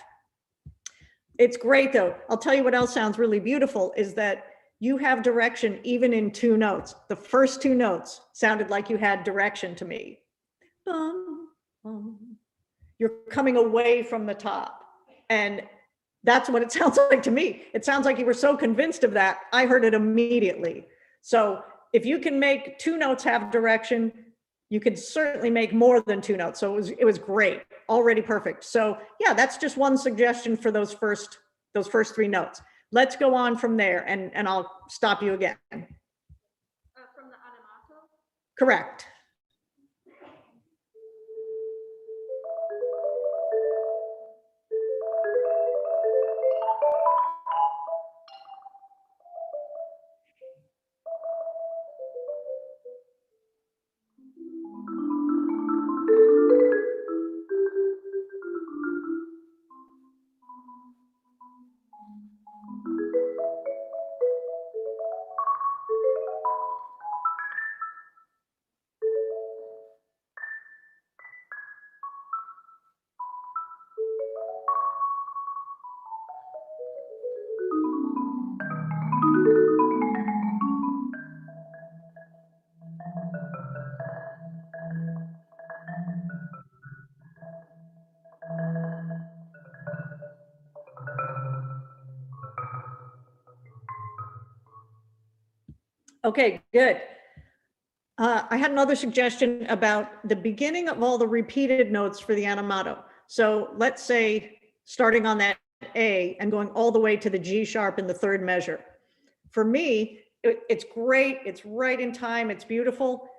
It's great though. I'll tell you what else sounds really beautiful is that you have direction even in 2 notes. The first 2 notes sounded like you had direction to me. Bum, bum. You're coming away from the top. And that's what it sounds like to me. It sounds like you were so convinced of that, I heard it immediately. So if you can make 2 notes have direction, you could certainly make more than 2 notes. So it was great, already perfect. So yeah, that's just one suggestion for those first 3 notes. Let's go on from there and I'll stop you again. From the animato? Correct. Okay, good. I had another suggestion about the beginning of all the repeated notes for the animato. So let's say starting on that A and going all the way to the G sharp in the third measure. For me, it's great. It's right in time. It's beautiful.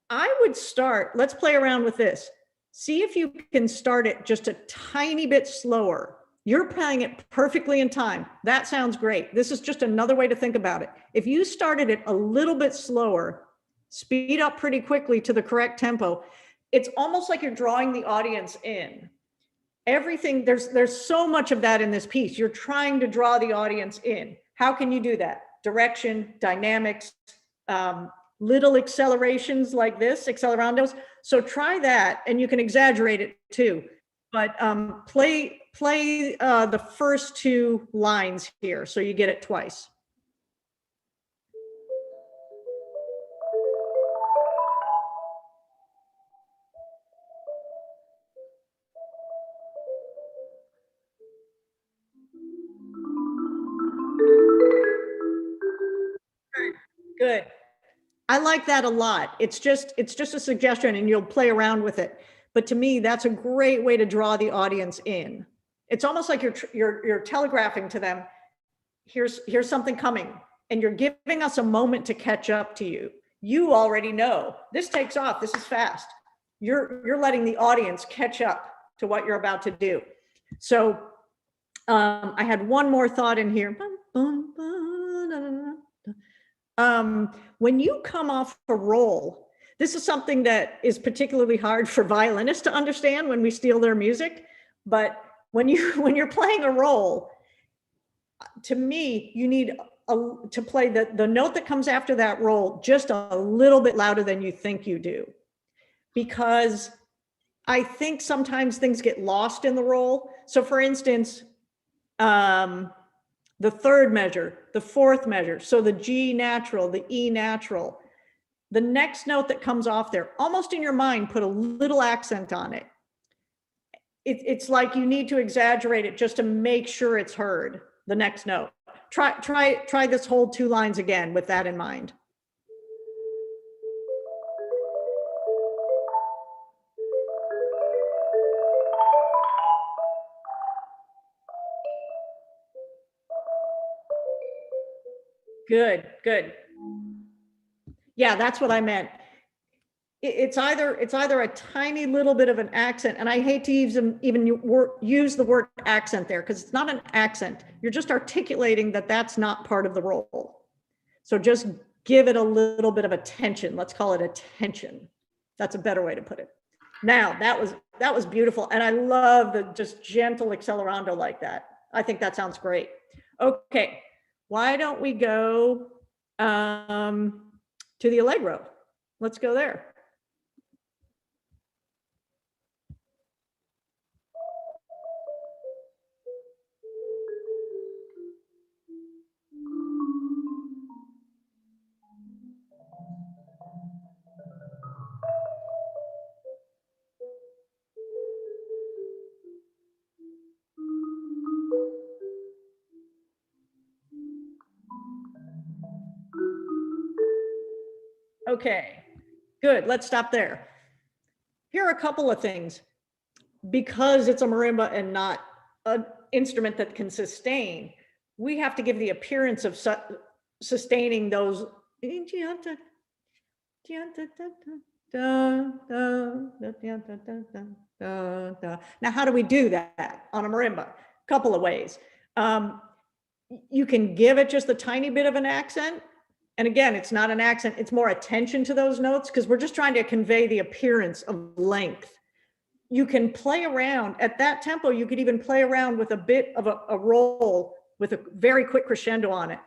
I would start, let's play around with this. See if you can start it just a tiny bit slower. You're playing it perfectly in time. That sounds great. This is just another way to think about it. If you started it a little bit slower, speed up pretty quickly to the correct tempo, it's almost like you're drawing the audience in. Everything, there's so much of that in this piece. You're trying to draw the audience in. How can you do that? Direction, dynamics, little accelerations like this, accelerandos. So try that, and you can exaggerate it too. But play the first two lines here so you get it twice. Good. I like that a lot. It's just a suggestion and you'll play around with it. But to me, that's a great way to draw the audience in. It's almost like you're telegraphing to them, here's something coming, and you're giving us a moment to catch up to you. You already know this takes off. This is fast. You're letting the audience catch up to what you're about to do. So I had one more thought in here. When you come off a roll, this is something that is particularly hard for violinists to understand when we steal their music. But when you're playing a roll, to me, you need to play the note that comes after that roll just a little bit louder than you think you do. Because I think sometimes things get lost in the roll. So for instance, the third measure, the fourth measure, so the G natural, the E natural, the next note that comes off there, almost in your mind, put a little accent on it. It's like you need to exaggerate it just to make sure it's heard, the next note. Try this whole two lines again with that in mind. Good, good. Yeah, that's what I meant. It's either a tiny little bit of an accent, and I hate to even use the word accent there because it's not an accent. You're just articulating that that's not part of the role. So just give it a little bit of attention. Let's call it attention. That's a better way to put it. Now that was beautiful, and I love the just gentle accelerando like that. I think that sounds great. Okay, why don't we go to the allegro? Let's go there. Okay, good. Let's stop there. Here are a couple of things. Because it's a marimba and not an instrument that can sustain, we have to give the appearance of sustaining those. Now, how do we do that on a marimba? A couple of ways. You can give it just a tiny bit of an accent. And again, it's not an accent, it's more attention to those notes because we're just trying to convey the appearance of length. You can play around at that tempo. You could even play around with a bit of a roll with a very quick crescendo on it.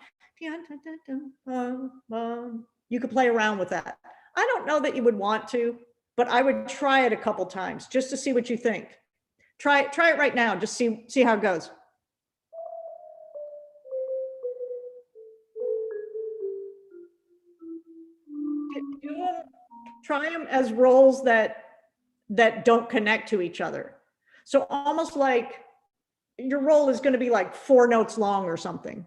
You could play around with that. I don't know that you would want to, but I would try it a couple times just to see what you think. Try it right now. Just see how it goes. Try them as rolls that don't connect to each other. So almost like your roll is going to be like 4 notes long or something.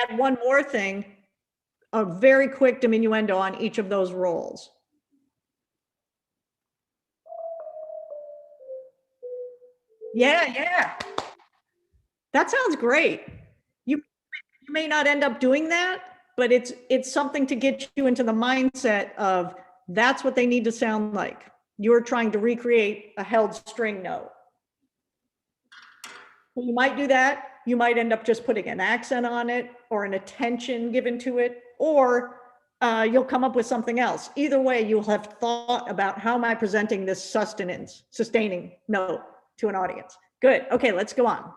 add one more thing, a very quick diminuendo on each of those rolls. Yeah. That sounds great. You may not end up doing that, but it's something to get you into the mindset of that's what they need to sound like. You're trying to recreate a held string note. You might do that. You might end up just putting an accent on it or an attention given to it, or you'll come up with something else. Either way, you'll have thought about how am I presenting this sustaining note to an audience. Good. Okay, let's go on.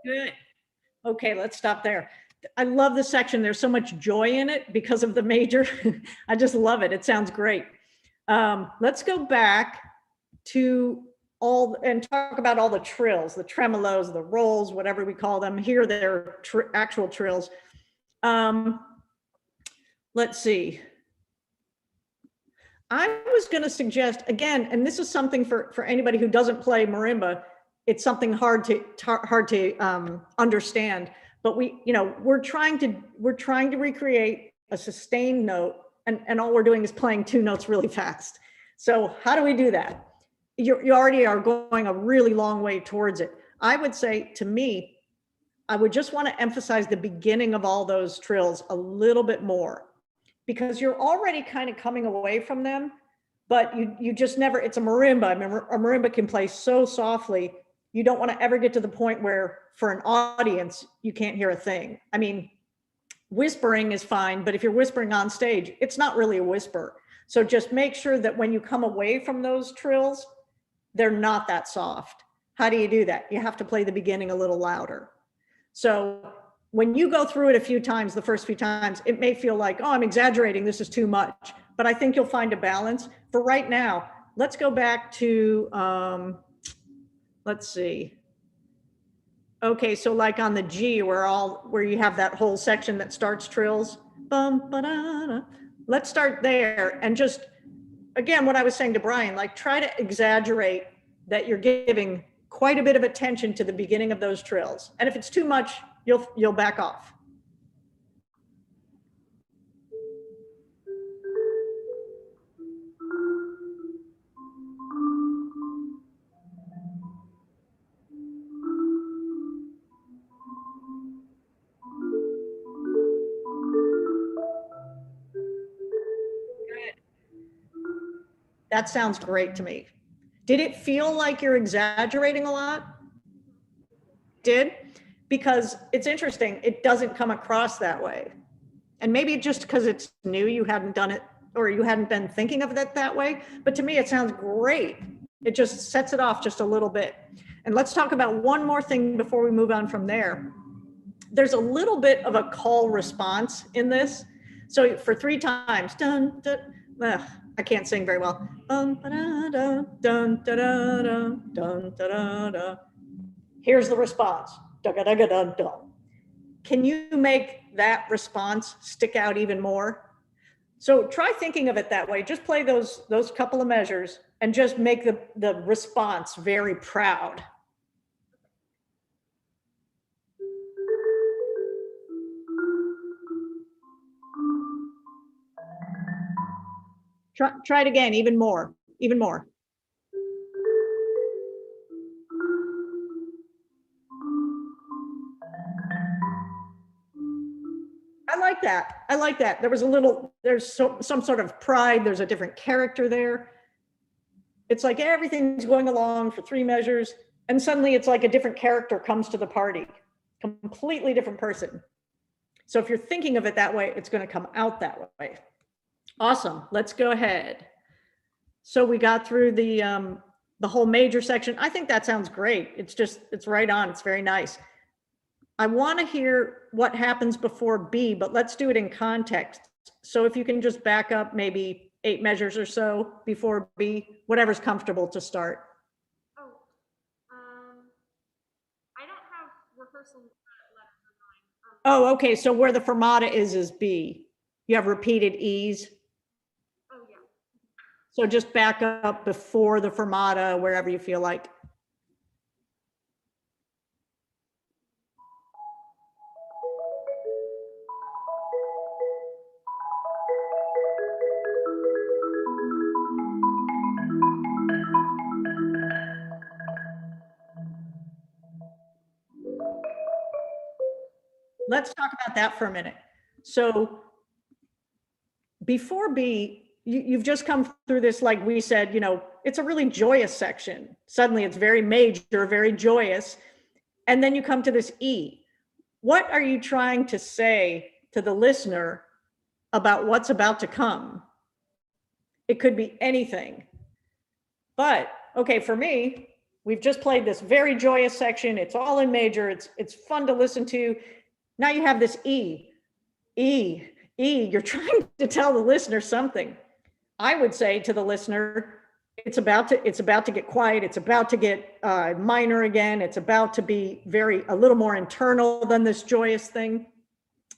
Good. Okay, let's stop there. I love this section. There's so much joy in it because of the major. I just love it. It sounds great. Let's go back to all and talk about all the trills, the tremolos, the rolls, whatever we call them. Here they're actual trills. Let's see. I was going to suggest again, and this is something for anybody who doesn't play marimba. It's something hard to understand. But we're trying to recreate a sustained note, and all we're doing is playing two notes really fast. So how do we do that? You already are going a really long way towards it. I would say, to me, I would just want to emphasize the beginning of all those trills a little bit more, because you're already kind of coming away from them, but you just never, it's a marimba. I mean, a marimba can play so softly. You don't want to ever get to the point where for an audience, you can't hear a thing. I mean, whispering is fine, but if you're whispering on stage, it's not really a whisper. So just make sure that when you come away from those trills, they're not that soft. How do you do that? You have to play the beginning a little louder. So when you go through it a few times, the first few times, it may feel like, oh, I'm exaggerating, this is too much. But I think you'll find a balance. For right now, let's go back to, let's see. Okay, so like on the G, where you have that whole section that starts trills. Bum, ba-da-da. Let's start there and just, again, what I was saying to Brian, like try to exaggerate that you're giving quite a bit of attention to the beginning of those trills. And if it's too much, you'll back off. That sounds great to me. Did it feel like you're exaggerating a lot? Did? Because it's interesting, it doesn't come across that way. And maybe just because it's new, you hadn't done it, or you hadn't been thinking of it that way. But to me, it sounds great. It just sets it off just a little bit. And let's talk about one more thing before we move on from there. There's a little bit of a call response in this. So for 3 times, dun, dun, I can't sing very well. Dun, da, da, da, dun, da, da, da, dun, da, da, da. Here's the response. Dun, dun, dun, dun, dun. Can you make that response stick out even more? So try thinking of it that way. Just play those couple of measures and just make the response very proud. Try it again, even more, even more. I like that. I like that. There was a little, there's some sort of pride. There's a different character there. It's like everything's going along for 3 measures, and suddenly it's like a different character comes to the party, completely different person. So if you're thinking of it that way, it's going to come out that way. Awesome. Let's go ahead. So we got through the whole major section. I think that sounds great. It's right on. It's very nice. I want to hear what happens before B, but let's do it in context. So if you can just back up maybe 8 measures or so before B, whatever's comfortable to start. Oh, I don't have rehearsal letters in mind. Oh, okay. So where the fermata is B. You have repeated E's. Oh, yeah. So just back up before the fermata, wherever you feel like. Let's talk about that for a minute. So before B, you've just come through this, like we said, you know, it's a really joyous section. Suddenly it's very major, very joyous. And then you come to this E. What are you trying to say to the listener about what's about to come? It could be anything. But okay, for me, we've just played this very joyous section. It's all in major. It's fun to listen to. Now you have this E. You're trying to tell the listener something. I would say to the listener, it's about to get quiet. It's about to get minor again. It's about to be a little more internal than this joyous thing.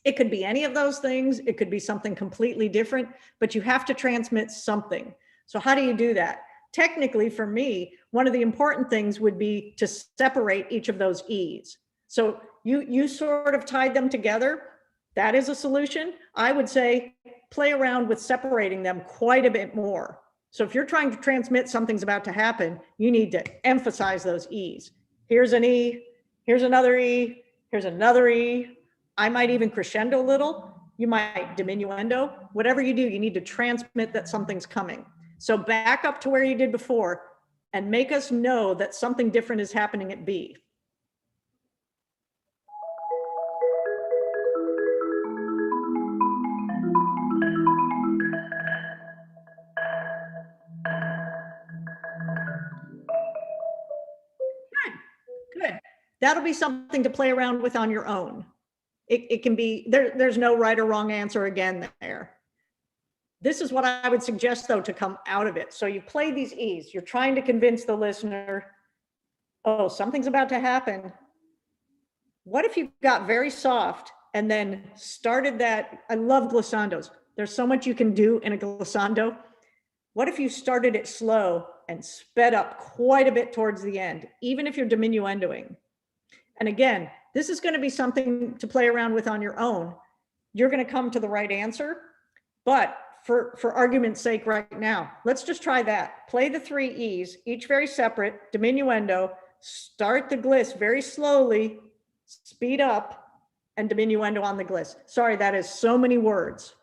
It could be any of those things. It could be something completely different, but you have to transmit something. So how do you do that? Technically, for me, one of the important things would be to separate each of those E's. So you sort of tied them together. That is a solution. I would say play around with separating them quite a bit more. So if you're trying to transmit something's about to happen, you need to emphasize those E's. Here's an E, here's another E, here's another E. I might even crescendo a little. You might diminuendo. Whatever you do, you need to transmit that something's coming. So back up to where you did before and make us know that something different is happening at B. Good. That'll be something to play around with on your own. It can be, there's no right or wrong answer again there. This is what I would suggest though to come out of it. So you play these E's, you're trying to convince the listener, oh, something's about to happen. What if you got very soft and then started that? I love glissandos. There's so much you can do in a glissando. What if you started it slow and sped up quite a bit towards the end, even if you're diminuendoing? And again, this is going to be something to play around with on your own. You're going to come to the right answer, but for argument's sake right now, let's just try that. Play the 3 E's, each very separate, diminuendo, start the gliss very slowly, speed up, and diminuendo on the gliss. Sorry, that is so many words.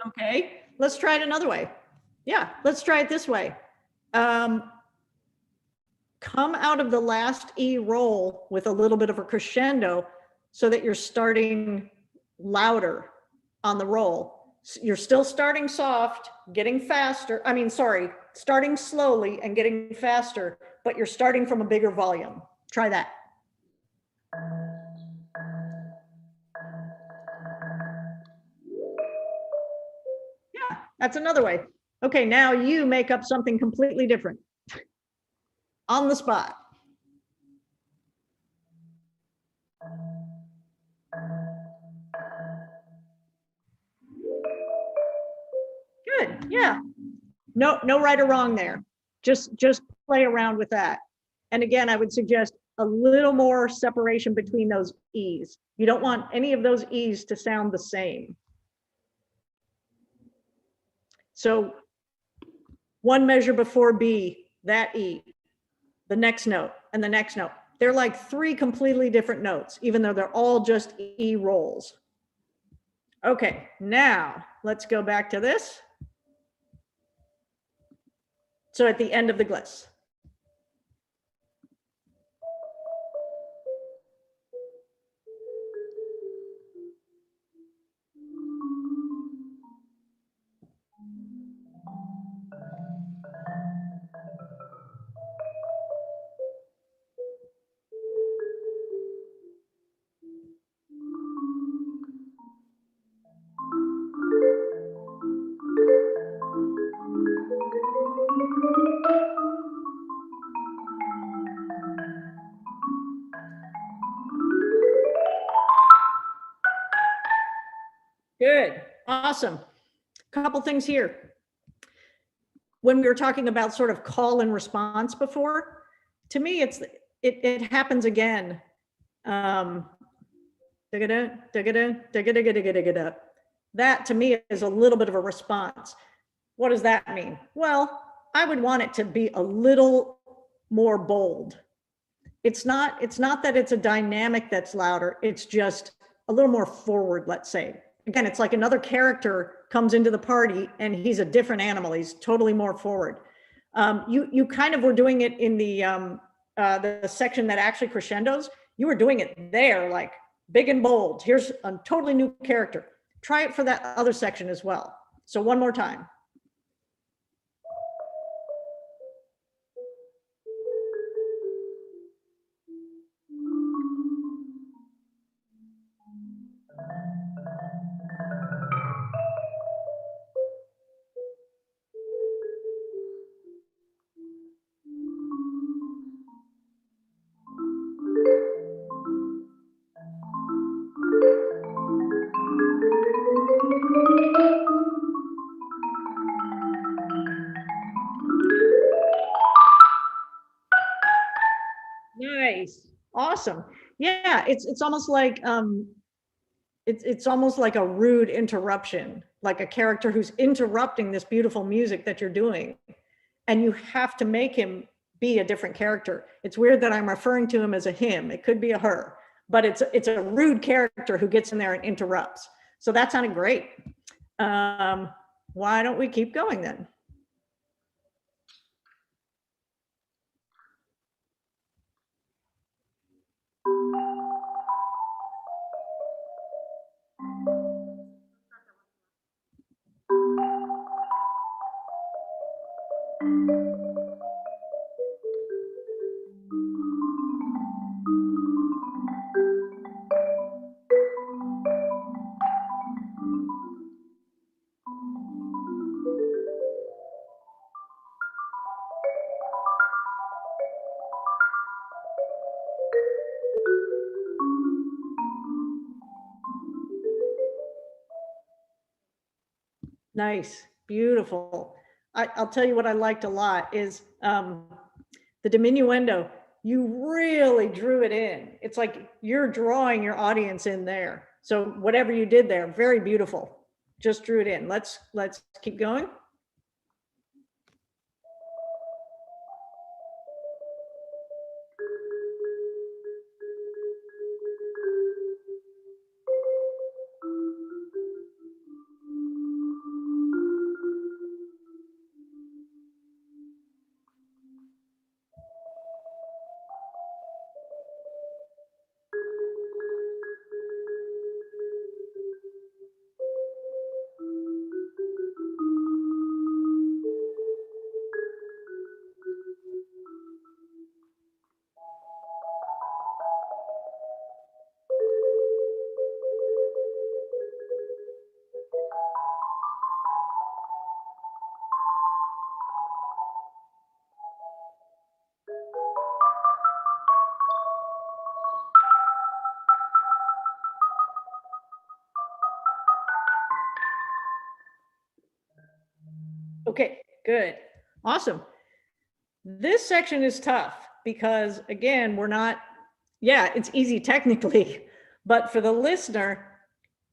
Okay, let's try it another way. Yeah, let's try it this way. come out of the last E roll with a little bit of a crescendo so that you're starting louder on the roll. You're still starting soft, getting faster. I mean, sorry, starting slowly and getting faster, but you're starting from a bigger volume. Try that. Yeah, that's another way. Okay, now you make up something completely different on the spot. Good, yeah. No right or wrong there. Just play around with that. And again, I would suggest a little more separation between those E's. You don't want any of those E's to sound the same. So one measure before B, that E, the next note and the next note. They're like three completely different notes, even though they're all just E rolls. Okay, now let's go back to this. So at the end of the gliss. Good, awesome. Couple things here. When we were talking about sort of call and response before, to me, it happens again. That to me is a little bit of a response. What does that mean? Well, I would want it to be a little more bold. It's not that it's a dynamic that's louder, it's just a little more forward, let's say. Again, it's like another character comes into the party and he's a different animal. He's totally more forward. You kind of were doing it in the section that actually crescendos. You were doing it there, like big and bold. Here's a totally new character. Try it for that other section as well. So one more time. Nice, awesome. Yeah, it's almost like it's almost like a rude interruption, like a character who's interrupting this beautiful music that you're doing, and you have to make him be a different character. It's weird that I'm referring to him as a him. It could be a her, but it's a rude character who gets in there and interrupts. So that sounded great. Why don't we keep going then? Nice, beautiful. I'll tell you what I liked a lot is the diminuendo. You really drew it in. It's like you're drawing your audience in there. So whatever you did there, very beautiful. Just drew it in. Let's keep going. Okay, good. Awesome. This section is tough because again, we're not, yeah, it's easy technically, but for the listener,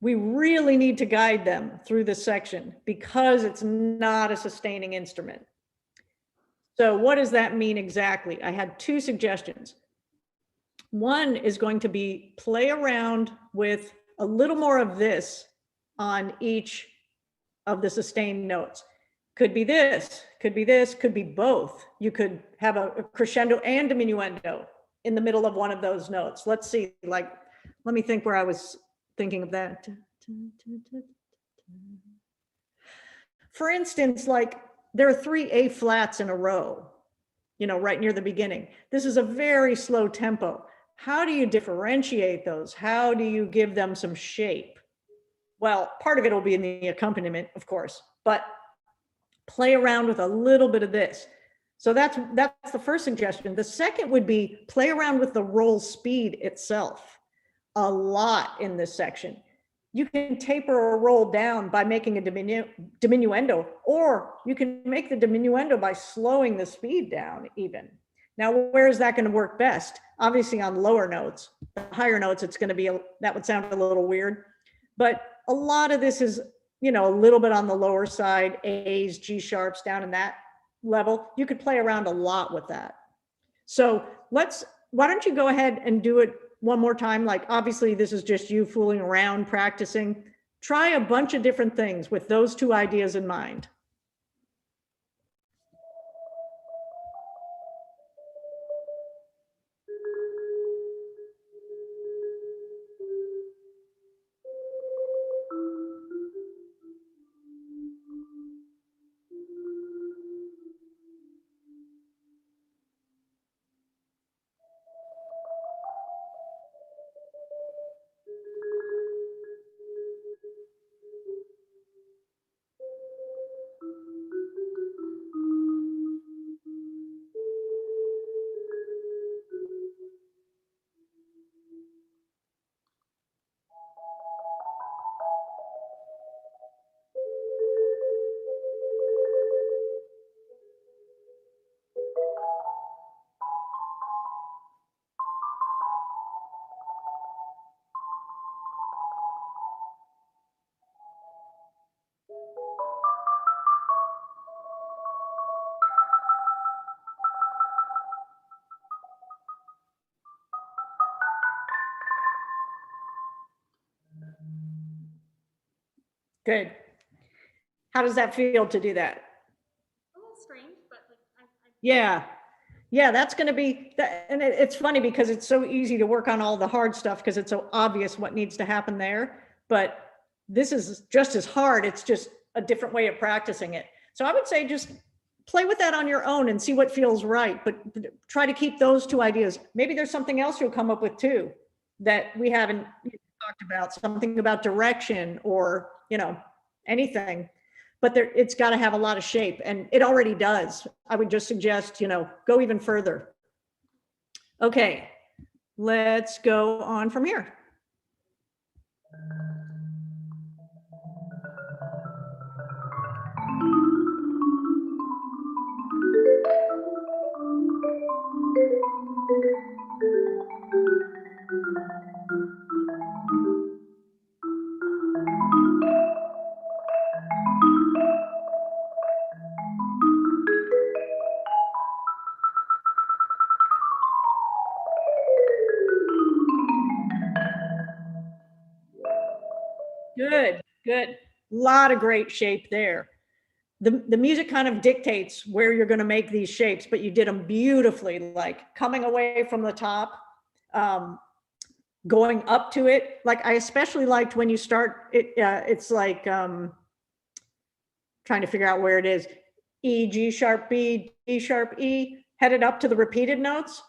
we really need to guide them through this section because it's not a sustaining instrument. So what does that mean exactly? I had two suggestions. One is going to be play around with a little more of this on each of the sustained notes. Could be this, could be this, could be both. You could have a crescendo and diminuendo in the middle of one of those notes. Let's see, like, let me think where I was thinking of that. For instance, like there are 3 A flats in a row, you know, right near the beginning. This is a very slow tempo. How do you differentiate those? How do you give them some shape? Well, part of it will be in the accompaniment, of course, but play around with a little bit of this. So that's the first suggestion. The second would be play around with the roll speed itself a lot in this section. You can taper a roll down by making a diminuendo, or you can make the diminuendo by slowing the speed down even. Now, where is that going to work best? Obviously on lower notes. The higher notes, it's going to be, that would sound a little weird, but a lot of this is, you know, a little bit on the lower side, A's, G sharps down in that level. You could play around a lot with that. So why don't you go ahead and do it one more time? Like, obviously this is just you fooling around, practicing. Try a bunch of different things with those two ideas in mind. Good. How does that feel to do that? A little strange, but like Yeah. Yeah, that's going to be, and it's funny because it's so easy to work on all the hard stuff because it's so obvious what needs to happen there. But this is just as hard. It's just a different way of practicing it. So I would say just play with that on your own and see what feels right. But try to keep those two ideas. Maybe there's something else you'll come up with too that we haven't talked about, something about direction or, you know, anything. But there, it's got to have a lot of shape, and it already does. I would just suggest, you know, go even further. Okay, let's go on from here. Good, good. Lot of great shape there. The music kind of dictates where you're going to make these shapes, but you did them beautifully, like coming away from the top, going up to it. Like I especially liked when you start it, it's like trying to figure out where it is. E, G sharp, B, D sharp, E, headed up to the repeated notes.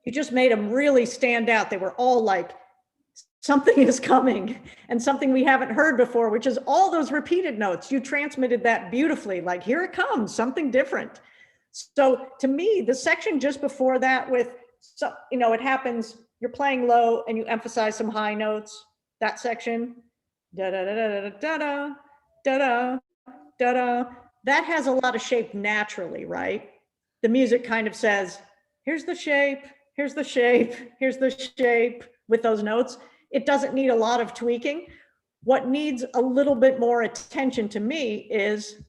You just made them really stand out. They were all like, something is coming and something we haven't heard before, which is all those repeated notes. You transmitted that beautifully, like here it comes, something different. So to me, the section just before that with, so, you know, it happens, you're playing low and you emphasize some high notes, that section, da da da da da da da da da da that has a lot of shape naturally, right? The music kind of says, here's the shape, here's the shape, here's the shape with those notes. It doesn't need a lot of tweaking. What needs a little bit more attention to me is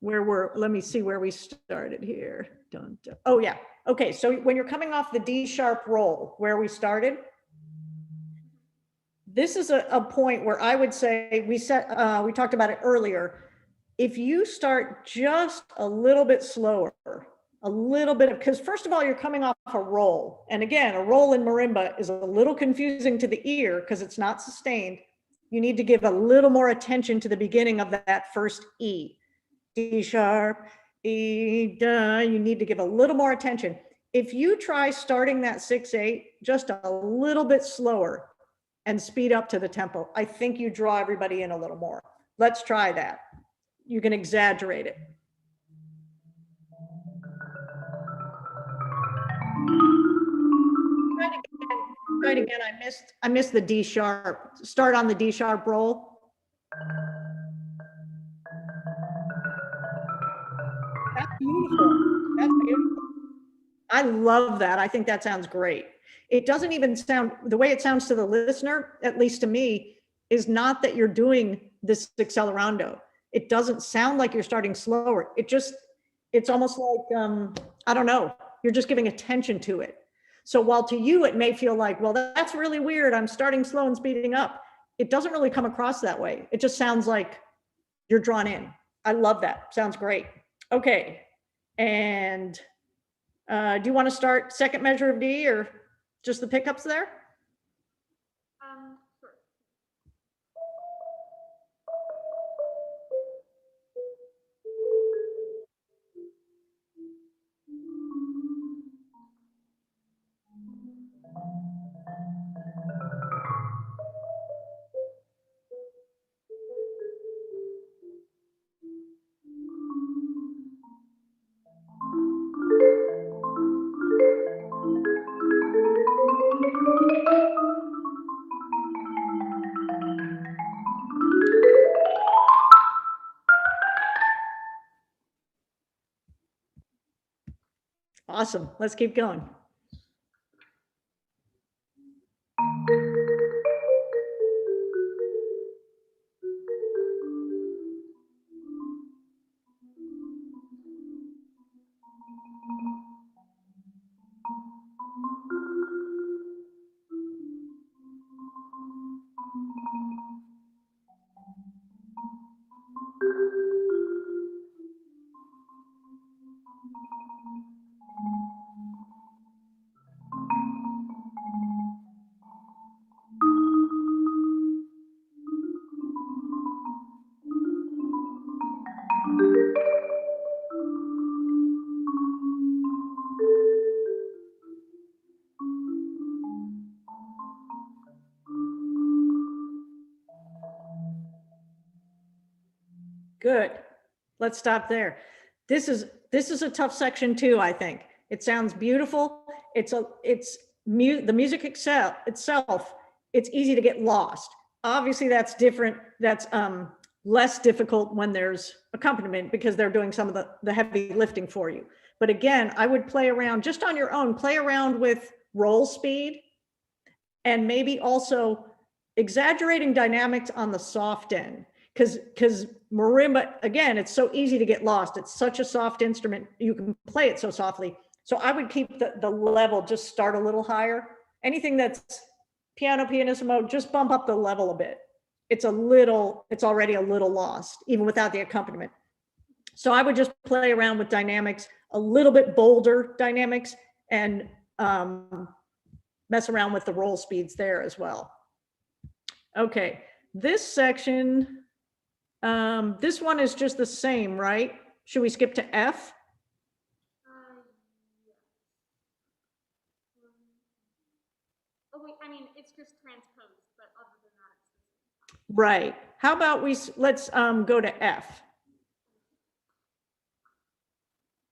let me see where we started here. Dun, dun. Oh yeah, okay, so when you're coming off the D sharp roll, where we started, this is a point where I would say, we talked about it earlier. If you start just a little bit slower, a little bit of, because first of all, you're coming off a roll. And again, a roll in marimba is a little confusing to the ear because it's not sustained. You need to give a little more attention to the beginning of that first E. D sharp, E, da, you need to give a little more attention. If you try starting that 6/8 just a little bit slower and speed up to the tempo, I think you draw everybody in a little more. Let's try that. You can exaggerate it. Try it again. I missed the D sharp. Start on the D sharp roll. That's beautiful. That's beautiful. I love that. I think that sounds great. It doesn't even sound, the way it sounds to the listener, at least to me, is not that you're doing this accelerando. It doesn't sound like you're starting slower. It's almost like, I don't know, you're just giving attention to it. So while to you, it may feel like, well, that's really weird. I'm starting slow and speeding up. It doesn't really come across that way. It just sounds like you're drawn in. I love that. Sounds great. Okay. And do you want to start second measure of D or just the pickups there? Sure. Awesome. Let's keep going. Good. Let's stop there. This is a tough section too, I think. It sounds beautiful. The music itself, it's easy to get lost. Obviously that's different. That's less difficult when there's accompaniment because they're doing some of the heavy lifting for you. But again, I would play around just on your own, play around with roll speed and maybe also exaggerating dynamics on the soft end. Because marimba, again, it's so easy to get lost. It's such a soft instrument. You can play it so softly. So I would keep the level, just start a little higher. Anything that's piano, pianissimo, just bump up the level a bit. It's already a little lost, even without the accompaniment. So I would just play around with dynamics, a little bit bolder dynamics, and mess around with the roll speeds there as well. Okay, this section, this one is just the same, right? Should we skip to F? Oh wait, I mean, it's just transposed, but other than that, it's the same. Right. How about let's go to F.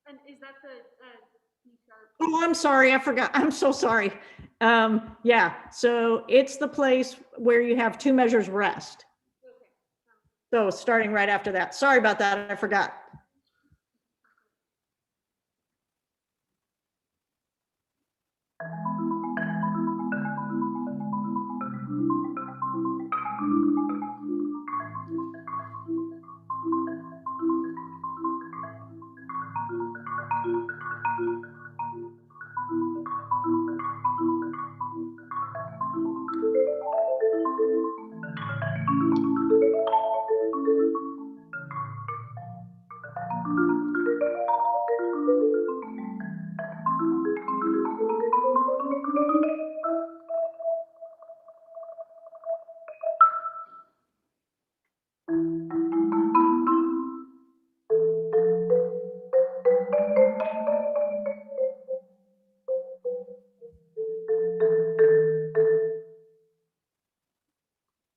And is that the D sharp? Oh, I'm sorry, I forgot. I'm so sorry. Yeah, so it's the place where you have 2 measures rest. Okay. So starting right after that. Sorry about that, I forgot.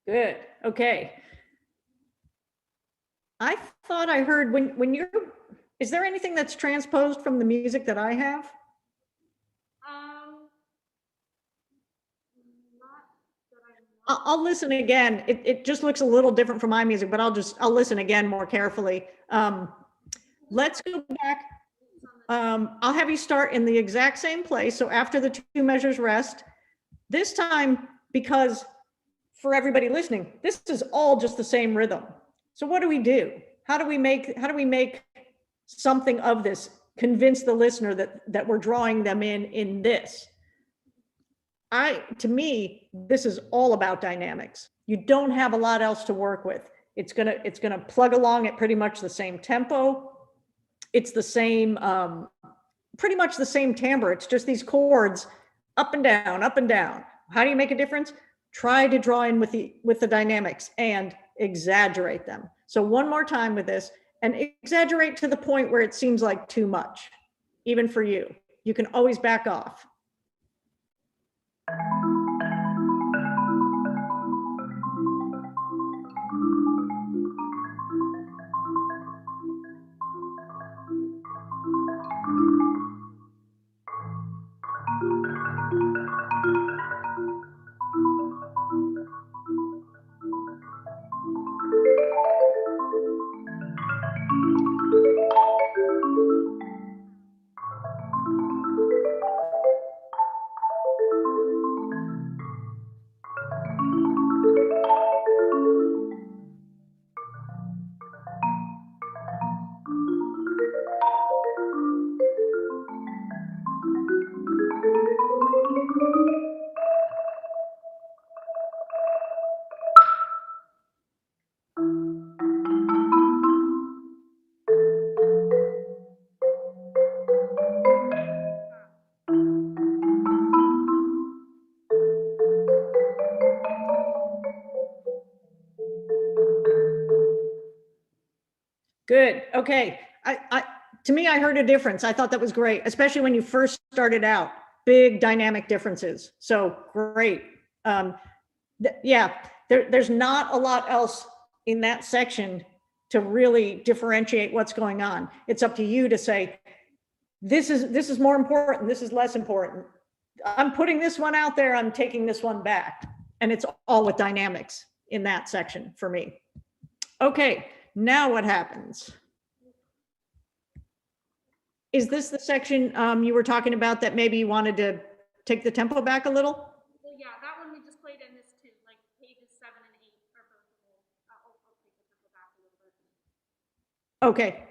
Good. Okay. I thought I heard when you're, is there anything that's transposed from the music that I have? Not that I'm. I'll listen again. It just looks a little different from my music, but I'll listen again more carefully. Let's go back. I'll have you start in the exact same place. So after the 2 measures rest, this time, because for everybody listening, this is all just the same rhythm. So what do we do? How do we make something of this, convince the listener that we're drawing them in this? To me, this is all about dynamics. You don't have a lot else to work with. It's gonna plug along at pretty much the same tempo. It's the same, pretty much the same timbre. It's just these chords up and down, up and down. How do you make a difference? Try to draw in with the dynamics and exaggerate them. So one more time with this, and exaggerate to the point where it seems like too much, even for you. You can always back off. Good. Okay. To me, I heard a difference. I thought that was great, especially when you first started out. Big dynamic differences. So great. Yeah, there's not a lot else in that section to really differentiate what's going on. It's up to you to say, this is more important. This is less important. I'm putting this one out there. I'm taking this one back. And it's all with dynamics in that section for me. Okay. Now what happens? Is this the section you were talking about that maybe you wanted to take the tempo back a little? Well, yeah, that one we just played in this too, like pages 7 and 8 are both of those. I'll take the tempo back a little bit. Okay.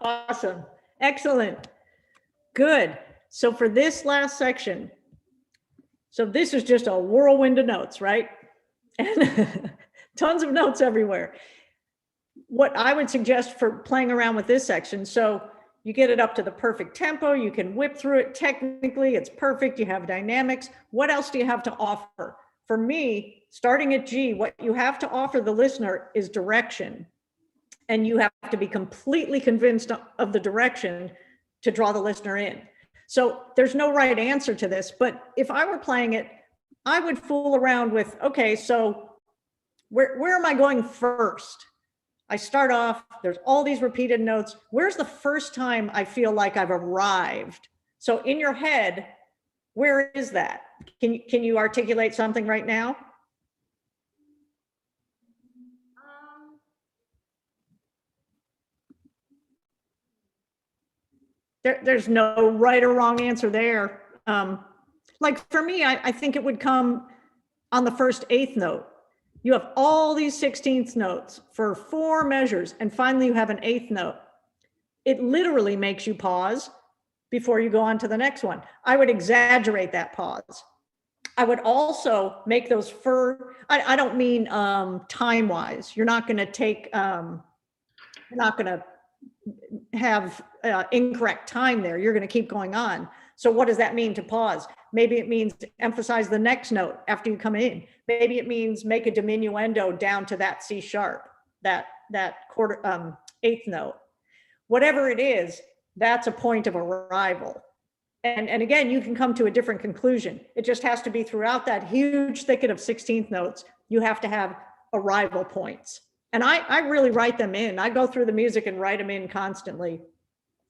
Awesome. Excellent. Good. So for this last section, so this is just a whirlwind of notes, right? And tons of notes everywhere. What I would suggest for playing around with this section, so you get it up to the perfect tempo, you can whip through it. Technically, it's perfect. You have dynamics. What else do you have to offer? For me, starting at G, what you have to offer the listener is direction. And you have to be completely convinced of the direction to draw the listener in. So there's no right answer to this, but if I were playing it, I would fool around with, okay, so where am I going first? I start off, there's all these repeated notes. Where's the first time I feel like I've arrived? So in your head, where is that? Can you articulate something right now? There's no right or wrong answer there. Like for me, I think it would come on the first eighth note. You have all these 16th notes for 4 measures, and finally you have an eighth note. It literally makes you pause before you go on to the next one. I would exaggerate that pause. I would also make those I don't mean time-wise. You're not gonna take, you're not gonna have incorrect time there. You're gonna keep going on. So what does that mean to pause? Maybe it means emphasize the next note after you come in. Maybe it means make a diminuendo down to that C sharp, that eighth note. Whatever it is, that's a point of arrival. And again, you can come to a different conclusion. It just has to be throughout that huge thicket of 16th notes, you have to have arrival points. And I really write them in. I go through the music and write them in constantly.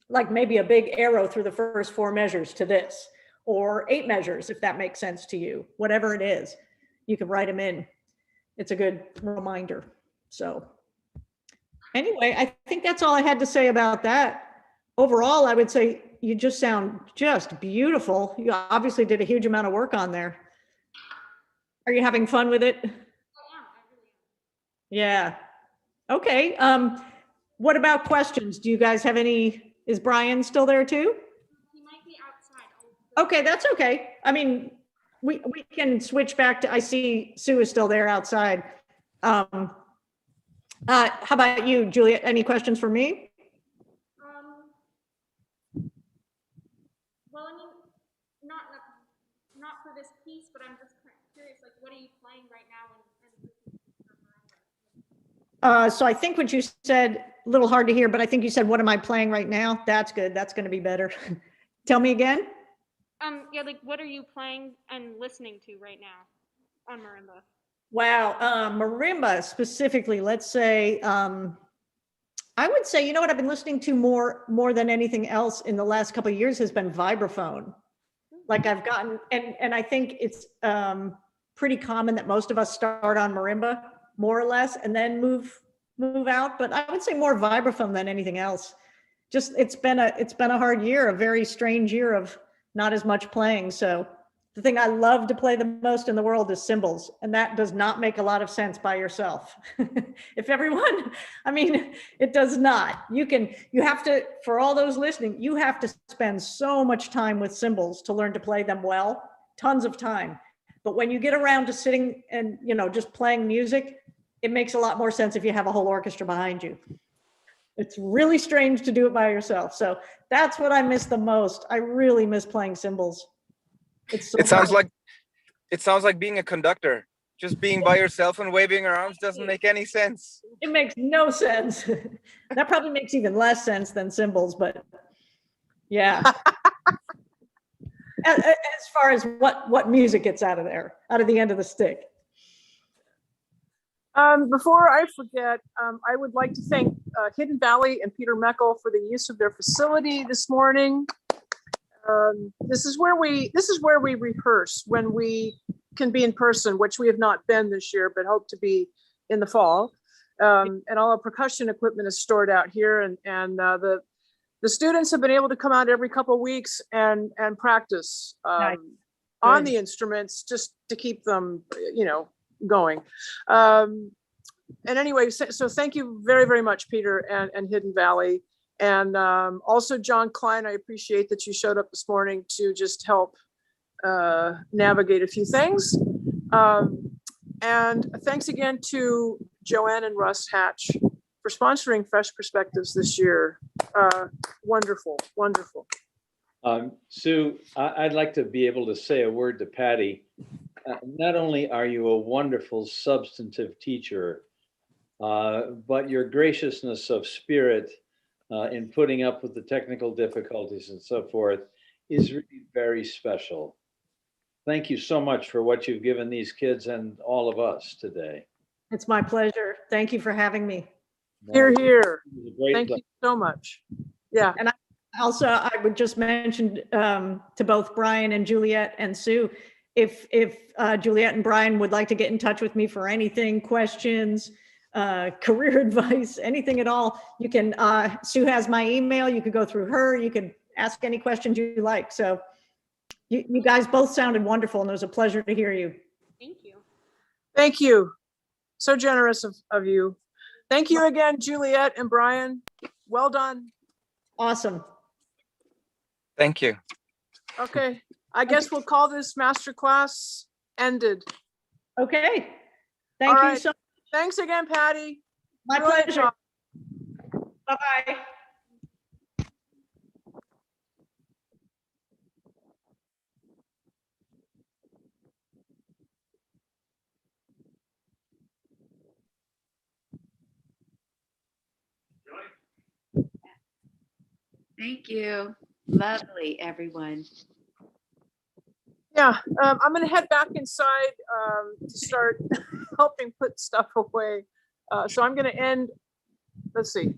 Like maybe a big arrow through the first 4 measures to this, or 8 measures, if that makes sense to you. Whatever it is, you can write them in. It's a good reminder. So anyway, I think that's all I had to say about that. Overall, I would say you just sound just beautiful. You obviously did a huge amount of work on there. Are you having fun with it? Yeah. Okay. What about questions? Do you guys have any? Is Brian still there too? He might be outside. Okay, that's okay. I mean, we can switch back to, I see Sue is still there outside. How about you, Juliet? Any questions for me? Well, I mean, not for this piece, but I'm just curious, like, what are you playing right now? So I think what you said, a little hard to hear, but I think you said, what am I playing right now? That's good. That's going to be better. Tell me again. Yeah, like, what are you playing and listening to right now on marimba? Wow, marimba specifically, let's say, I would say, you know what I've been listening to more than anything else in the last couple of years has been vibraphone. Like I've gotten, and I think it's pretty common that most of us start on marimba, more or less, and then move out. But I would say more vibraphone than anything else. Just it's been a hard year, a very strange year of not as much playing. So the thing I love to play the most in the world is cymbals, and that does not make a lot of sense by yourself. If everyone, I mean, it does not. You have to, for all those listening, you have to spend so much time with cymbals to learn to play them well, tons of time. But when you get around to sitting and, just playing music, it makes a lot more sense if you have a whole orchestra behind you. It's really strange to do it by yourself. So that's what I miss the most. I really miss playing cymbals. It's so It sounds hard. like being a conductor. Just being by yourself and waving your arms doesn't make any sense. It makes no sense. That probably makes even less sense than cymbals, but yeah. As far as what music gets out of the end of the stick. Before I forget, I would like to thank Hidden Valley and Peter Meckel for the use of their facility this morning. This is where we rehearse when we can be in person, which we have not been this year, but hope to be in the fall. And all our percussion equipment is stored out here, and the students have been able to come out every couple of weeks and practice Nice. on Good. the instruments just to keep them, going. And anyway, so thank you very, very much, Peter and Hidden Valley. And also John Klein, I appreciate that you showed up this morning to just help navigate a few things. And thanks again to Joanne and Russ Hatch for sponsoring Fresh Perspectives this year. Wonderful, wonderful. Sue, I'd like to be able to say a word to Patti. not only are you a wonderful substantive teacher, but your graciousness of spirit in putting up with the technical difficulties and so forth is really very special. Thank you so much for what you've given these kids and all of us today. It's my pleasure. Thank you for having me. Here, It here. was a great Thank you so much. Yeah. Also, I would just mention to both Brian and Juliet and Sue, if Juliet and Brian would like to get in touch with me for anything, questions, career advice, anything at all, you can, Sue has my email. You could go through her. You could ask any questions you like. So you guys both sounded wonderful, and it was a pleasure to hear you. Thank you. Thank you. So generous of you. Thank you again, Juliet and Brian. Well done. Awesome. Thank you. Okay, I guess we'll call this masterclass ended. Okay. Thank All you right. so much. Thanks again, Patty. My Brilliant pleasure. job. Bye-bye. Thank you. Lovely, everyone. Yeah, I'm gonna head back inside to start helping put stuff away. So I'm gonna end, let's see,